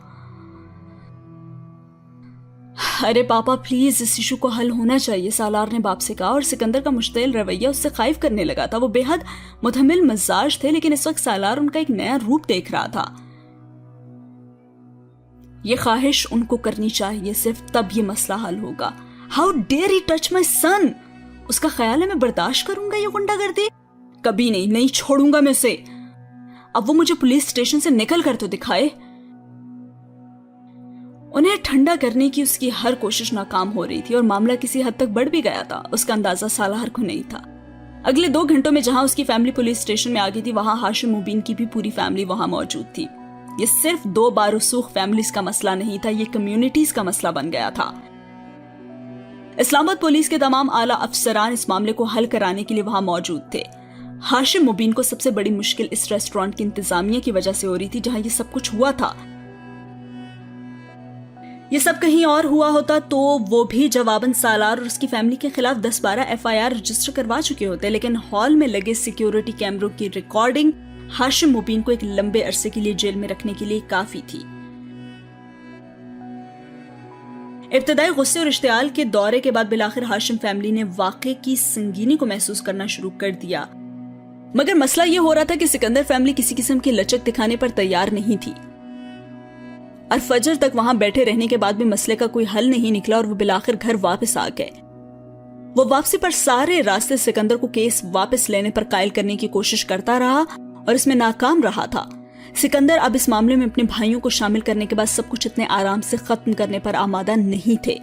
अरे पापा प्लीज, इस इशू को हल होना चाहिए, सालार ने बाप से कहा। और सिकंदर का मुश्तिल रवैया उससे खाइफ करने लगा था। वो बेहद मुतहम्मिल मिजाज थे, लेकिन इस वक्त सालार उनका एक नया रूप देख रहा था। ये ख्वाहिश उनको करनी चाहिए, सिर्फ तब ये मसला हल होगा। How dare he touch my son. उसका ख्याल है मैं बर्दाश्त करूंगा ये गुंडागर्दी? कभी नहीं, नहीं छोड़ूंगा मैं उसे। अब वो मुझे पुलिस स्टेशन से निकल कर तो दिखाए। उन्हें ठंडा करने की उसकी हर कोशिश नाकाम हो रही थी और मामला किसी हद तक बढ़ भी गया था। उसका अंदाजा सालार को नहीं था। अगले 2 घंटों में जहां उसकी फैमिली पुलिस स्टेशन में आ गई थी, वहां हाशिम मुबीन की भी पूरी फैमिली वहां मौजूद थी। ये सिर्फ 2 बारूसूख फैमिलीज का मसला नहीं था, ये कम्युनिटीज का मसला बन गया था। इस्लामाबाद पुलिस के तमाम आला अफसरान इस मामले को हल कराने के लिए वहां मौजूद थे। हाशिम मुबीन को सबसे बड़ी मुश्किल इस रेस्टोरेंट की इंतजामिया की वजह से हो रही थी जहां ये सब कुछ हुआ था। ये सब कहीं और हुआ होता तो वो भी जवाबन सालार और उसकी फैमिली के खिलाफ 10-12 FIR रजिस्टर करवा चुके होते, लेकिन हॉल में लगे सिक्योरिटी कैमरों की रिकॉर्डिंग ہاشم مبین کو ایک لمبے عرصے کے لیے جیل میں رکھنے کے لیے کافی تھی۔ ابتدائی غصے اور اشتعال کے دورے کے بعد بالآخر ہاشم فیملی نے واقعے کی سنگینی کو محسوس کرنا شروع کر دیا، مگر مسئلہ یہ ہو رہا تھا کہ سکندر فیملی کسی قسم کی لچک دکھانے پر تیار نہیں تھی، اور فجر تک وہاں بیٹھے رہنے کے بعد بھی مسئلے کا کوئی حل نہیں نکلا اور وہ بالآخر گھر واپس آ گئے۔ وہ واپسی پر سارے راستے سکندر کو کیس واپس لینے پر قائل کرنے کی کوشش کرتا رہا اور اس میں ناکام رہا تھا۔ سکندر اب اس معاملے میں اپنے بھائیوں کو شامل کرنے کے بعد سب کچھ اتنے آرام سے ختم کرنے پر آمادہ نہیں تھے۔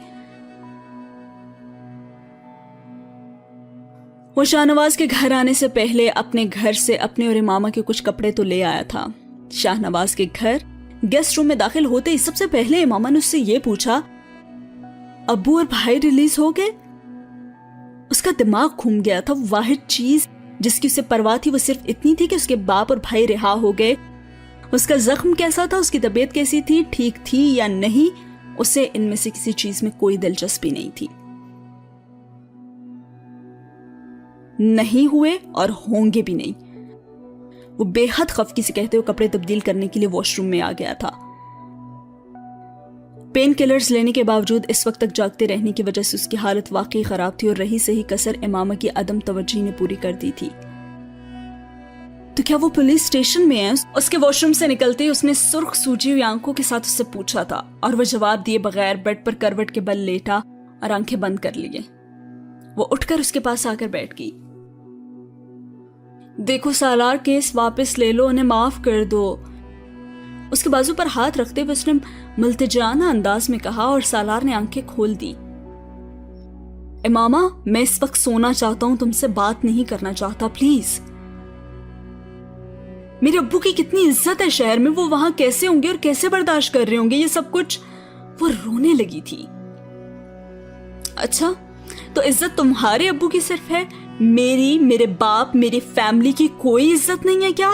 وہ شاہ نواز کے گھر آنے سے پہلے اپنے گھر سے اپنے اور امامہ کے کچھ کپڑے تو لے آیا تھا۔ شاہ نواز کے گھر گیسٹ روم میں داخل ہوتے ہی سب سے پہلے امامہ نے اس سے یہ پوچھا، ابو اور بھائی ریلیز ہو گئے؟ اس کا دماغ گھوم گیا تھا۔ واحد چیز جس کی اسے پرواہ تھی وہ صرف اتنی تھی کہ اس کے باپ اور بھائی رہا ہو گئے۔ اس کا زخم کیسا تھا، اس کی طبیعت کیسی تھی، ٹھیک تھی یا نہیں، اسے ان میں سے کسی چیز میں کوئی دلچسپی نہیں تھی۔ نہیں ہوئے اور ہوں گے بھی نہیں۔ وہ بے حد خفگی سے کہتے ہوئے کپڑے تبدیل کرنے کے لیے واش روم میں آ گیا تھا۔ پین کلرز لینے کے باوجود اس وقت تک جاگتے رہنے کی وجہ سے اس کی حالت واقعی خراب تھی اور رہی صحیح کسر امامہ کی عدم توجہی نے پوری کر دی تھی۔ تو کیا وہ پولیس اسٹیشن میں ہے؟ اس کے واش روم سے نکلتے ہی اس نے سرخ سوجی ہوئی آنکھوں کے ساتھ اس سے پوچھا تھا، اور وہ جواب دیے بغیر بیڈ پر کروٹ کے بل لیٹا اور آنکھیں بند کر لیے۔ وہ اٹھ کر اس کے پاس آ کر بیٹھ گئی۔ دیکھو سالار، کیس واپس لے لو، انہیں معاف کر دو۔ اس کے بازو پر ہاتھ رکھتے ہوئے اس نے ملتجانہ انداز میں کہا، اور سالار نے آنکھیں کھول دی۔ امامہ، میں اس وقت سونا چاہتا ہوں، تم سے بات نہیں کرنا چاہتا، پلیز۔ میرے ابو کی کتنی عزت ہے شہر میں، وہ وہاں کیسے ہوں گے اور کیسے برداشت کر رہے ہوں گے یہ سب کچھ؟ وہ رونے لگی تھی۔ اچھا، تو عزت تمہارے ابو کی صرف ہے، میری، میرے باپ، میری فیملی کی کوئی عزت نہیں ہے کیا؟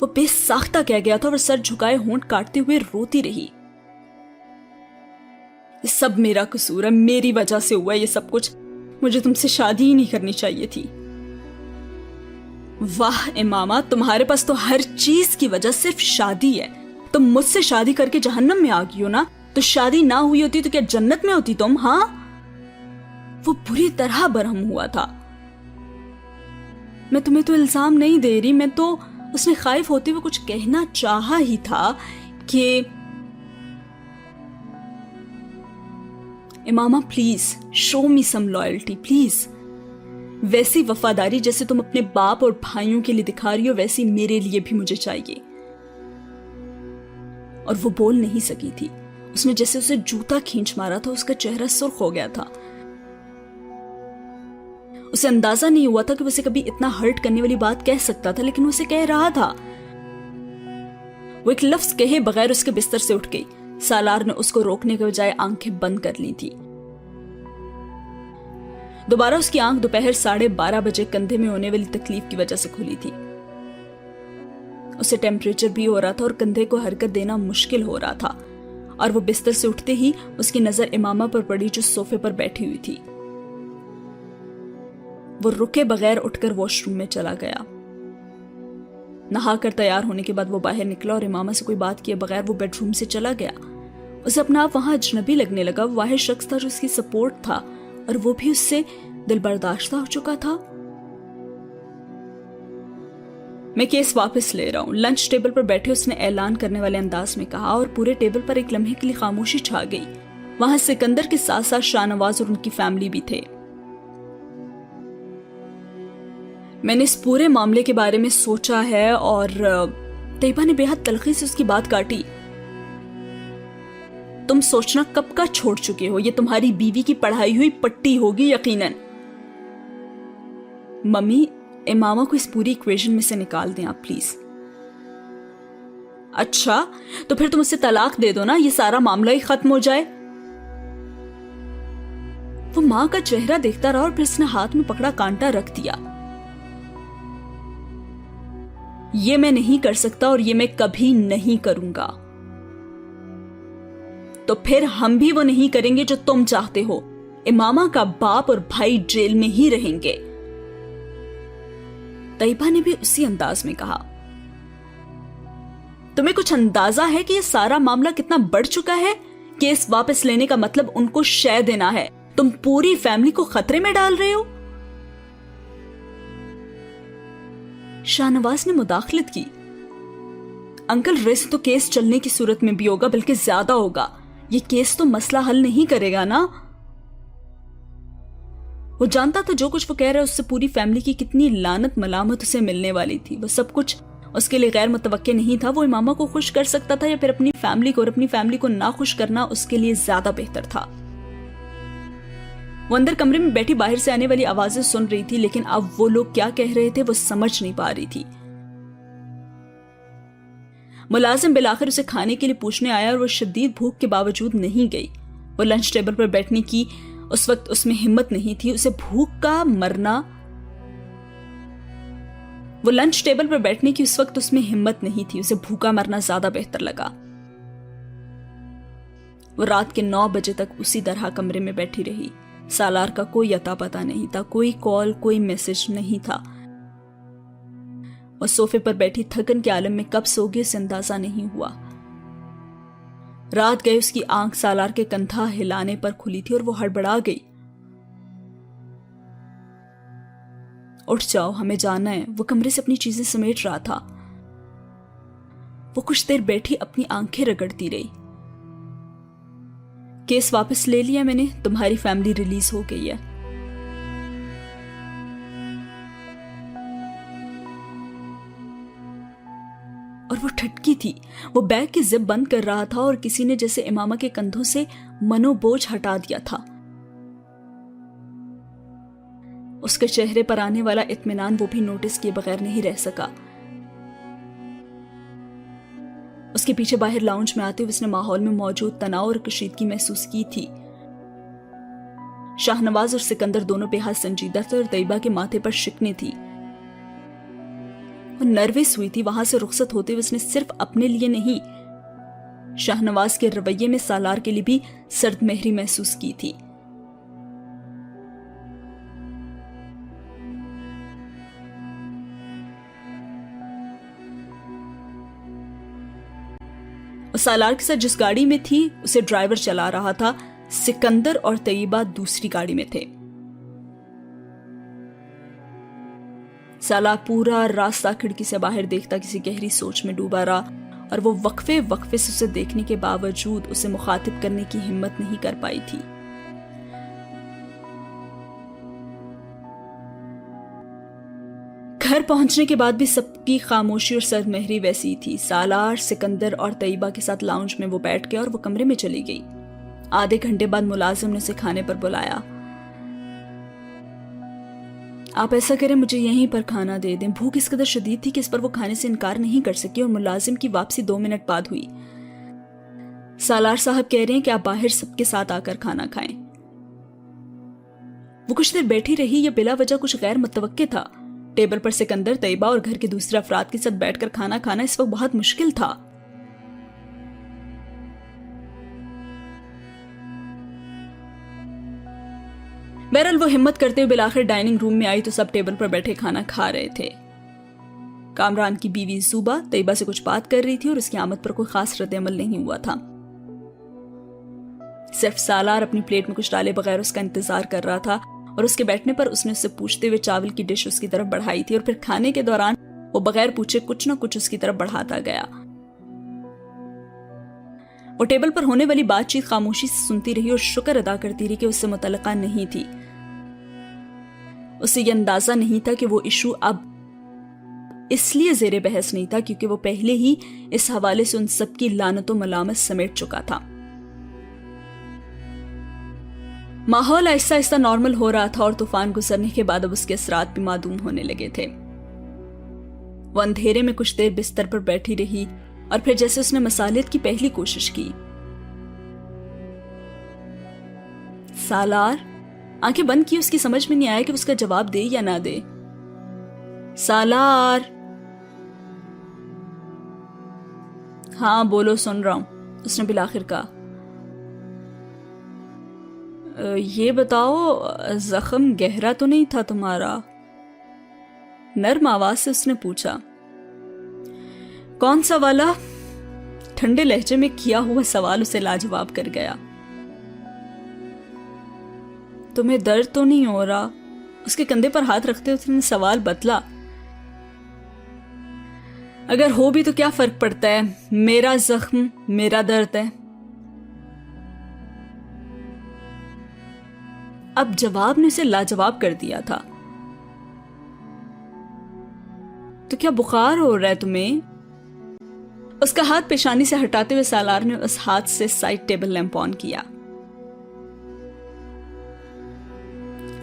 وہ بے ساختہ کہہ گیا تھا اور سر جھکائے ہونٹ کاٹتے ہوئے روتی رہی۔ یہ سب میرا قصور ہے، میری وجہ سے ہوا ہے یہ سب کچھ، مجھے تم سے شادی ہی نہیں کرنی چاہیے تھی۔ واہ امامہ، تمہارے پاس تو ہر چیز کی وجہ صرف شادی ہے۔ تم مجھ سے شادی کر کے جہنم میں آ گئی ہو نا، تو شادی نہ ہوئی ہوتی تو کیا جنت میں ہوتی تم؟ ہاں؟ وہ بری طرح برہم ہوا تھا۔ میں تمہیں تو الزام نہیں دے رہی، میں تو، اس نے خائف ہوتے ہوئے کچھ کہنا چاہا ہی تھا کہ Imama please show me some loyalty, please. ویسی وفاداری جیسے تم اپنے باپ اور بھائیوں کے لیے دکھا رہی ہو ویسی میرے لیے بھی مجھے چاہیے۔ اور وہ بول نہیں سکی تھی۔ اس نے جیسے اسے جوتا کھینچ مارا تھا، اس کا چہرہ سرخ ہو گیا تھا۔ اسے اندازہ نہیں ہوا تھا کہ وہ اسے کبھی اتنا ہرٹ کرنے والی بات کہہ سکتا تھا، لیکن وہ اسے کہہ رہا تھا۔ وہ ایک لفظ کہے بغیر اس کے بستر سے اٹھ گئی۔ سالار نے اس کو روکنے کے بجائے آنکھیں بند کر لی تھی۔ دوبارہ اس کی آنکھ دوپہر 12:30 بجے کندھے میں ہونے والی تکلیف کی وجہ سے کھلی تھی۔ اسے ٹیمپریچر بھی ہو رہا تھا اور کندھے کو حرکت دینا مشکل ہو رہا تھا، اور وہ بستر سے اٹھتے ہی اس کی نظر امامہ پر پڑی جو صوفے پر بیٹھی ہوئی تھی۔ وہ رکے بغیر اٹھ کر واش روم میں چلا گیا۔ نہا کر تیار ہونے کے بعد وہ باہر نکلا اور امامہ سے کوئی بات کیے بغیر وہ بیڈ روم سے چلا گیا۔ اسے اپنا آپ وہاں اجنبی لگنے لگا۔ وہ واحد شخص تھا جو اس کی سپورٹ تھا، اور وہ بھی اس سے دل برداشتہ ہو چکا تھا۔ میں کیس واپس لے رہا ہوں، لنچ ٹیبل پر بیٹھے اس نے اعلان کرنے والے انداز میں کہا، اور پورے ٹیبل پر ایک لمحے کے لیے خاموشی چھا گئی۔ وہاں سکندر کے ساتھ ساتھ شاہ نواز اور ان کی فیملی بھی تھے۔ میں نے اس پورے معاملے کے بارے میں سوچا ہے، اور طیبہ نے بے حد تلخی سے اس کی بات کاٹی۔ تم سوچنا کب کا چھوڑ چکے ہو، یہ تمہاری بیوی کی پڑھائی ہوئی پٹی ہوگی یقیناً۔ ممی، امامہ کو اس پوری ایکویشن میں سے نکال دیں آپ پلیز۔ اچھا، تو پھر تم اسے طلاق دے دو نا، یہ سارا معاملہ ہی ختم ہو جائے۔ وہ ماں کا چہرہ دیکھتا رہا اور پھر اس نے ہاتھ میں پکڑا کانٹا رکھ دیا۔ یہ میں نہیں کر سکتا اور یہ میں کبھی نہیں کروں گا۔ تو پھر ہم بھی وہ نہیں کریں گے جو تم چاہتے ہو۔ امامہ کا باپ اور بھائی جیل میں ہی رہیں گے۔ طیبہ نے بھی اسی انداز میں کہا، تمہیں کچھ اندازہ ہے کہ یہ سارا معاملہ کتنا بڑھ چکا ہے؟ کیس واپس لینے کا مطلب ان کو شے دینا ہے، تم پوری فیملی کو خطرے میں ڈال رہے ہو۔ شاہ نواز نے مداخلت کی، انکل رسک تو کیس چلنے کی صورت میں بھی ہوگا، بلکہ زیادہ ہوگا، یہ کیس تو مسئلہ حل نہیں کرے گا نا۔ وہ جانتا تھا جو کچھ وہ کہہ رہا ہے اس سے پوری فیملی کی کتنی لعنت ملامت اسے ملنے والی تھی، وہ سب کچھ اس کے لیے غیر متوقع نہیں تھا۔ وہ امامہ کو خوش کر سکتا تھا یا پھر اپنی فیملی کو، اور اپنی فیملی کو نہ خوش کرنا اس کے لیے زیادہ بہتر تھا۔ وہ اندر کمرے میں بیٹھی باہر سے آنے والی آوازیں سن رہی تھی، لیکن اب وہ لوگ کیا کہہ رہے تھے وہ سمجھ نہیں پا رہی تھی۔ ملازم بالآخر اسے کھانے کے لیے پوچھنے آیا اور وہ شدید بھوک کے باوجود نہیں گئی۔ وہ لنچ ٹیبل پر بیٹھنے کی اس وقت اس میں ہمت نہیں تھی، اسے بھوک کا مرنا وہ لنچ ٹیبل پر بیٹھنے کی اس وقت اس میں ہمت نہیں تھی، اسے بھوکا مرنا زیادہ بہتر لگا۔ وہ رات کے 9 بجے تک اسی طرح کمرے میں بیٹھی رہی۔ سالار کا کوئی اتا پتہ نہیں تھا، کوئی کال، کوئی میسج نہیں تھا۔ وہ صوفے پر بیٹھی تھکن کے عالم میں کب سو گئی اسے اندازہ نہیں ہوا۔ رات گئے اس کی آنکھ سالار کے کندھا ہلانے پر کھلی تھی اور وہ ہڑبڑا گئی۔ اٹھ جاؤ، ہمیں جانا ہے۔ وہ کمرے سے اپنی چیزیں سمیٹ رہا تھا۔ وہ کچھ دیر بیٹھی اپنی آنکھیں رگڑتی رہی۔ کیس واپس لے لیا میں نے، تمہاری فیملی ریلیز ہو گئی ہے۔ اور وہ ٹھٹکی تھی۔ وہ بیگ کی زپ بند کر رہا تھا اور کسی نے جیسے امامہ کے کندھوں سے منو بوجھ ہٹا دیا تھا۔ اس کے چہرے پر آنے والا اطمینان وہ بھی نوٹس کیے بغیر نہیں رہ سکا۔ اس کے پیچھے باہر لاؤنج میں آتے ہوئے اس نے ماحول میں موجود تناؤ اور کشیدگی محسوس کی تھی۔ شاہ نواز اور سکندر دونوں بے حد سنجیدہ تھے اور طیبہ کے ماتھے پر شکنیں تھی۔ وہ نروس ہوئی تھی۔ وہاں سے رخصت ہوتے ہوئے اس نے صرف اپنے لیے نہیں، شاہ نواز کے رویے میں سالار کے لیے بھی سرد مہری محسوس کی تھی۔ سالار کے ساتھ جس گاڑی میں تھی اسے ڈرائیور چلا رہا تھا، سکندر اور طیبہ دوسری گاڑی میں تھے۔ سالار پورا راستہ کھڑکی سے باہر دیکھتا کسی گہری سوچ میں ڈوبا رہا، اور وہ وقفے وقفے سے اسے دیکھنے کے باوجود اسے مخاطب کرنے کی ہمت نہیں کر پائی تھی۔ گھر پہنچنے کے بعد بھی سب کی خاموشی اور سرد مہری ویسی تھی۔ سالار، سکندر اور طیبہ کے ساتھ لاؤنج میں وہ بیٹھ گیا اور وہ کمرے میں چلی گئی۔ آدھے گھنٹے بعد ملازم نے اسے کھانے پر بلایا۔ آپ ایسا کریں، مجھے یہیں پر کھانا دے دیں۔ بھوک اس قدر شدید تھی کہ اس پر وہ کھانے سے انکار نہیں کر سکی، اور ملازم کی واپسی 2 منٹ بعد ہوئی۔ سالار صاحب کہہ رہے ہیں کہ آپ باہر سب کے ساتھ آ کر کھانا کھائیں۔ وہ کچھ دیر بیٹھی رہی، یہ بلا وجہ کچھ غیر متوقع تھا۔ ٹیبل پر سکندر، طیبہ اور گھر کے دوسرے افراد کے ساتھ بیٹھ کر کھانا کھانا اس وقت بہت مشکل تھا۔ بہرحال وہ ہمت کرتے ہوئے بالآخر ڈائننگ روم میں آئی تو سب ٹیبل پر بیٹھے کھانا کھا رہے تھے۔ کامران کی بیوی زوبا طیبہ سے کچھ بات کر رہی تھی اور اس کی آمد پر کوئی خاص رد عمل نہیں ہوا تھا۔ صرف سالار اپنی پلیٹ میں کچھ ڈالے بغیر اس کا انتظار کر رہا تھا، اور اس کے بیٹھنے پر اس نے اس سے پوچھتے ہوئے چاول کی ڈش اس کی طرف بڑھائی تھی، اور پھر کھانے کے دوران وہ بغیر پوچھے کچھ نہ کچھ اس کی طرف بڑھاتا گیا۔ وہ ٹیبل پر ہونے والی بات چیت خاموشی سے سنتی رہی اور شکر ادا کرتی رہی کہ اس سے متعلقہ نہیں تھی۔ اسے یہ اندازہ نہیں تھا کہ وہ ایشو اب اس لیے زیر بحث نہیں تھا کیونکہ وہ پہلے ہی اس حوالے سے ان سب کی لعنت و ملامت سمیٹ چکا تھا۔ ماحول آہستہ آہستہ نارمل ہو رہا تھا، اور طوفان گزرنے کے بعد اب اس کے اثرات بھی معدوم ہونے لگے تھے۔ وہ اندھیرے میں کچھ دیر بستر پر بیٹھی رہی، اور پھر جیسے اس نے مصالحت کی پہلی کوشش کی۔ سالار، آنکھیں بند کی، اس کی سمجھ میں نہیں آیا کہ اس کا جواب دے یا نہ دے۔ سالار، ہاں بولو، سن رہا ہوں، اس نے بالآخر کہا۔ یہ بتاؤ، زخم گہرا تو نہیں تھا تمہارا؟ नर्म आवाज से उसने पूछा। कौन सा वाला? ठंडे लहजे में किया हुआ सवाल उसे लाजवाब कर गया। तुम्हें दर्द तो नहीं हो रहा? उसके कंधे पर हाथ रखते हुए उसने सवाल बदला। अगर हो भी तो क्या फर्क पड़ता है, मेरा जख्म मेरा दर्द है। अब जवाब ने उसे लाजवाब कर दिया था। तो क्या बुखार हो रहा है तुम्हें? उसका हाथ पेशानी से हटाते हुए सालार ने उस हाथ से साइड टेबल लैंप ऑन किया।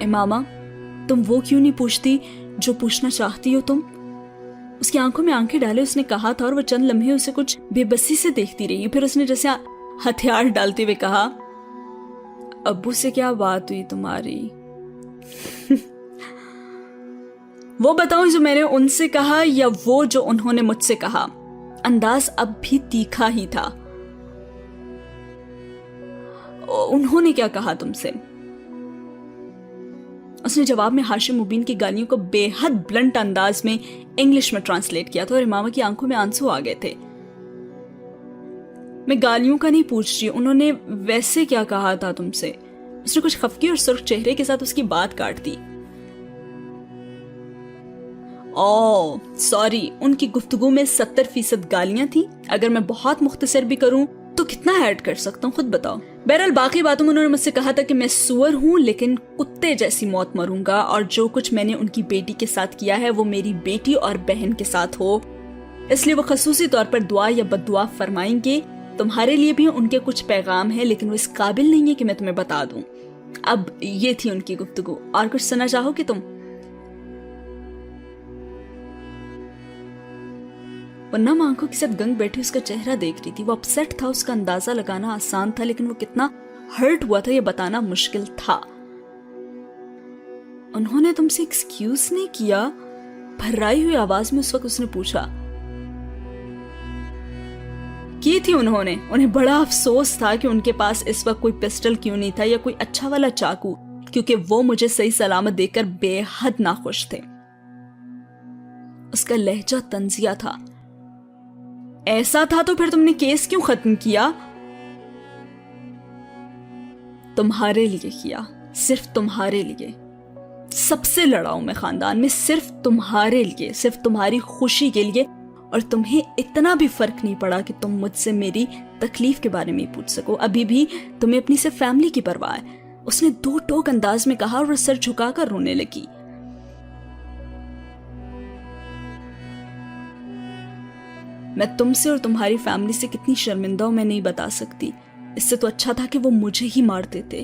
मामा, तुम वो क्यों नहीं पूछती जो पूछना चाहती हो तुम? उसकी आंखों में आंखें डाले उसने कहा था, और वो चंद लम्हे उसे कुछ बेबसी से देखती रही। फिर उसने जैसे हथियार डालते हुए कहा, अब्बू से क्या बात हुई तुम्हारी? वो बताऊं जो मैंने उनसे कहा या वो जो उन्होंने मुझसे कहा? अंदाज अब भी तीखा ही था। उन्होंने क्या कहा तुमसे? उसने जवाब में हाशिम मुबीन की गालियों को बेहद ब्लंट अंदाज में इंग्लिश में ट्रांसलेट किया था, और इमामा की आंखों में आंसू आ गए थे। मैं गालियों का नहीं पूछ रही, उन्होंने वैसे क्या कहा था तुमसे? उसने कुछ खफकी और सुर्ख चेहरे के साथ उसकी बात काट दी। ओह सॉरी, उनकी गुफ्तगू में 70% गालियां थी। अगर मैं बहुत मुख्तसर भी करूं तो कितना ऐड कर सकता हूं, खुद बताओ। बहरहाल बाकी बातों में उन्होंने मुझसे कहा था कि मैं सुअर हूं लेकिन कुत्ते जैसी मौत मरूंगा, और जो कुछ मैंने उनकी बेटी के साथ किया है वो मेरी बेटी और बहन के साथ हो, इसलिए वो खसूसी तौर पर दुआ या बद्दुआ फरमाएंगे। तुम्हारे लिए भी उनके कुछ पैगाम है, लेकिन वो इस काबिल नहीं है कि मैं तुम्हें बता दूं। अब ये थी उनकी गुफ्तगू। और कुछ सुनना चाहोगे तुम? वो नम आंखों के साथ गंग बैठी उसका चेहरा देख रही थी। वो अपसेट था, उसका अंदाजा लगाना आसान था, लेकिन वो कितना हर्ट हुआ था ये बताना मुश्किल था। उन्होंने तुमसे एक्सक्यूज नहीं किया? भर्राई हुई आवाज में उस वक्त उसने पूछा। की थी उन्होंने। उन्हें बड़ा अफसोस था कि उनके पास इस वक्त कोई पिस्टल क्यों नहीं था या कोई अच्छा वाला चाकू, क्योंकि वो मुझे सही सलामत देखकर बेहद नाखुश थे। उसका लहजा तंजिया था। ऐसा था तो फिर तुमने केस क्यों खत्म किया? तुम्हारे लिए किया, सिर्फ तुम्हारे लिए। सबसे लड़ा हूं मैं खानदान में, सिर्फ तुम्हारे लिए, सिर्फ तुम्हारी खुशी के लिए। और तुम्हें इतना भी फर्क नहीं पड़ा कि तुम मुझसे मेरी तकलीफ के बारे में पूछ सको। अभी भी तुम्हें अपनी सिर्फ फैमिली की परवाह है। उसने दो टोक अंदाज में कहा और सर झुकाकर रोने लगी। मैं तुमसे और तुम्हारी फैमिली से कितनी शर्मिंदा हूं मैं नहीं बता सकती। इससे तो अच्छा था कि वो मुझे ही मार देते।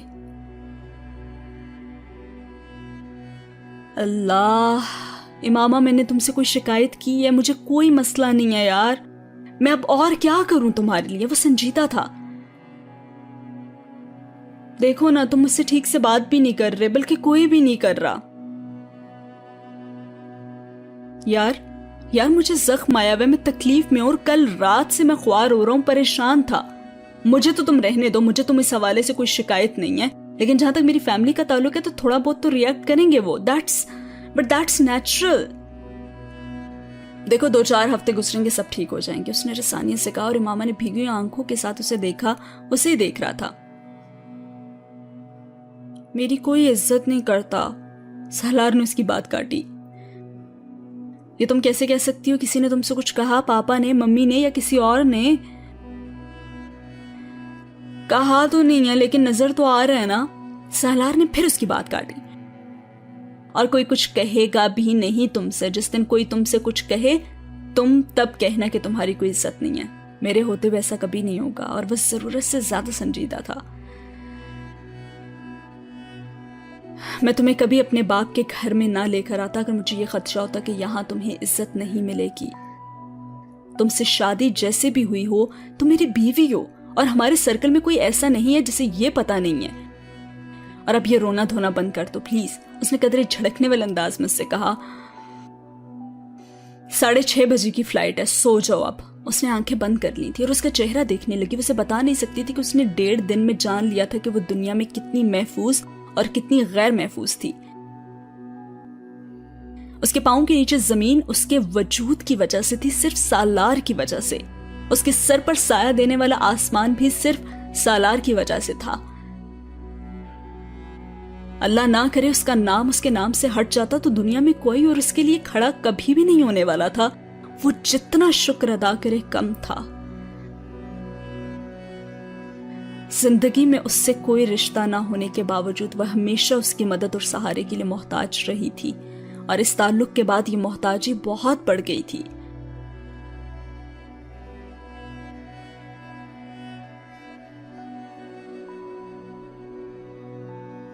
अल्लाह, इमामा मैंने तुमसे कोई शिकायत की है? मुझे कोई मसला नहीं है यार, मैं अब और क्या करूं तुम्हारे लिए? वो संजीदा था। देखो ना, तुम मुझसे ठीक से बात भी नहीं कर रहे, बल्कि कोई भी नहीं कर रहा। यार मुझे जख्म आया हुआ, मैं तकलीफ में, और कल रात से मैं ख्वार हो रहा हूं, परेशान था। मुझे तो तुम रहने दो, मुझे तुम इस हवाले से कोई शिकायत नहीं है, लेकिन जहां तक मेरी फैमिली का ताल्लुक है तो थोड़ा बहुत तो रिएक्ट करेंगे वो। But that's natural. देखो 2-4 हफ्ते गुजरेंगे, सब ठीक हो जाएंगे, उसने रसानिया से कहा। और इमामा ने भीगी हुई आंखों के साथ उसे देखा, उसे ही देख रहा था। मेरी कोई इज्जत नहीं करता। सालार ने उसकी बात काटी। ये तुम कैसे कह सकती हो? किसी ने तुमसे कुछ कहा? पापा ने, मम्मी ने, या किसी और ने? कहा तो नहीं है, लेकिन नजर तो आ रहा है ना। सालार ने फिर उसकी बात काटी। और कोई कुछ कहेगा भी नहीं तुमसे। जिस दिन कोई तुमसे कुछ कहे तुम तब कहना कि तुम्हारी कोई इज्जत नहीं है। मेरे होते हुए ऐसा कभी नहीं होगा। और वह जरूरत से ज्यादा संजीदा था। मैं तुम्हें कभी अपने बाप के घर में ना लेकर आता अगर मुझे ये खदशा होता कि यहां तुम्हें इज्जत नहीं मिलेगी। तुमसे शादी जैसे भी हुई हो तुम मेरी बीवी हो, और हमारे सर्कल में कोई ऐसा नहीं है जिसे ये पता नहीं है। और अब ये रोना धोना बंद कर दो प्लीज। उसने कदरे झड़कने वाले अंदाज में उससे कहा। 6:30 बजे की फ्लाइट है, सो जाओ अब। उसने आंखें बंद कर ली थी और उसका चेहरा देखने लगी। उसे बता नहीं सकती थी कि उसने 1.5 दिन में जान लिया था कि वो दुनिया में कितनी महफूज और कितनी गैर महफूज थी। اس کے پاؤں کے نیچے زمین اس کے وجود کی وجہ سے تھی، صرف سالار کی وجہ سے۔ اس کے سر پر سایہ دینے والا آسمان بھی صرف سالار کی وجہ سے تھا۔ اللہ نہ کرے اس کا نام اس کے نام سے ہٹ جاتا تو دنیا میں کوئی اور اس کے لیے کھڑا کبھی بھی نہیں ہونے والا تھا۔ وہ جتنا شکر ادا کرے کم تھا۔ زندگی میں اس سے کوئی رشتہ نہ ہونے کے باوجود وہ ہمیشہ اس کی مدد اور سہارے کے لیے محتاج رہی تھی، اور اس تعلق کے بعد یہ محتاجی بہت بڑھ گئی تھی۔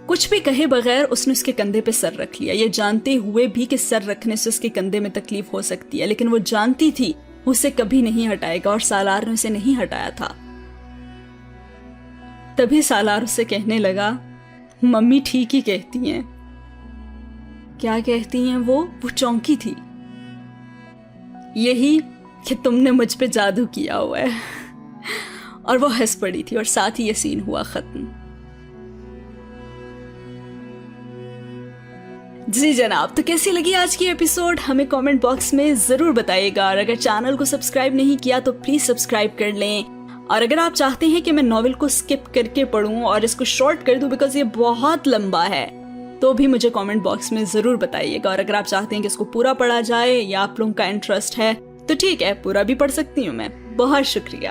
کچھ بھی کہے بغیر اس نے اس کے کندھے پہ سر رکھ لیا، یہ جانتے ہوئے بھی کہ سر رکھنے سے اس کے کندھے میں تکلیف ہو سکتی ہے، لیکن وہ جانتی تھی اسے کبھی نہیں ہٹائے گا، اور سالار نے اسے نہیں ہٹایا تھا۔ تبھی سالار اسے کہنے لگا، ممی ٹھیک ہی کہتی ہیں۔ کیا کہتی ہیں وہ چونکی تھی۔ یہی کہ تم نے مجھ پہ جادو کیا ہوا ہے۔ اور وہ ہنس پڑی تھی، اور ساتھ ہی یہ سین ہوا ختم۔ جی جناب، تو کیسی لگی آج کی ایپیسوڈ ہمیں کامنٹ باکس میں ضرور بتائیے گا، اور اگر چینل کو سبسکرائب نہیں کیا تو پلیز سبسکرائب کر لیں، اور اگر آپ چاہتے ہیں کہ میں ناول کو سکپ کر کے پڑھوں اور اس کو شارٹ کر دوں بیکاز یہ بہت لمبا ہے، تو بھی مجھے کامنٹ باکس میں ضرور بتائیے گا، اور اگر آپ چاہتے ہیں کہ اس کو پورا پڑھا جائے یا آپ لوگوں کا انٹرسٹ ہے تو ٹھیک ہے، پورا بھی پڑھ سکتی ہوں میں۔ بہت شکریہ۔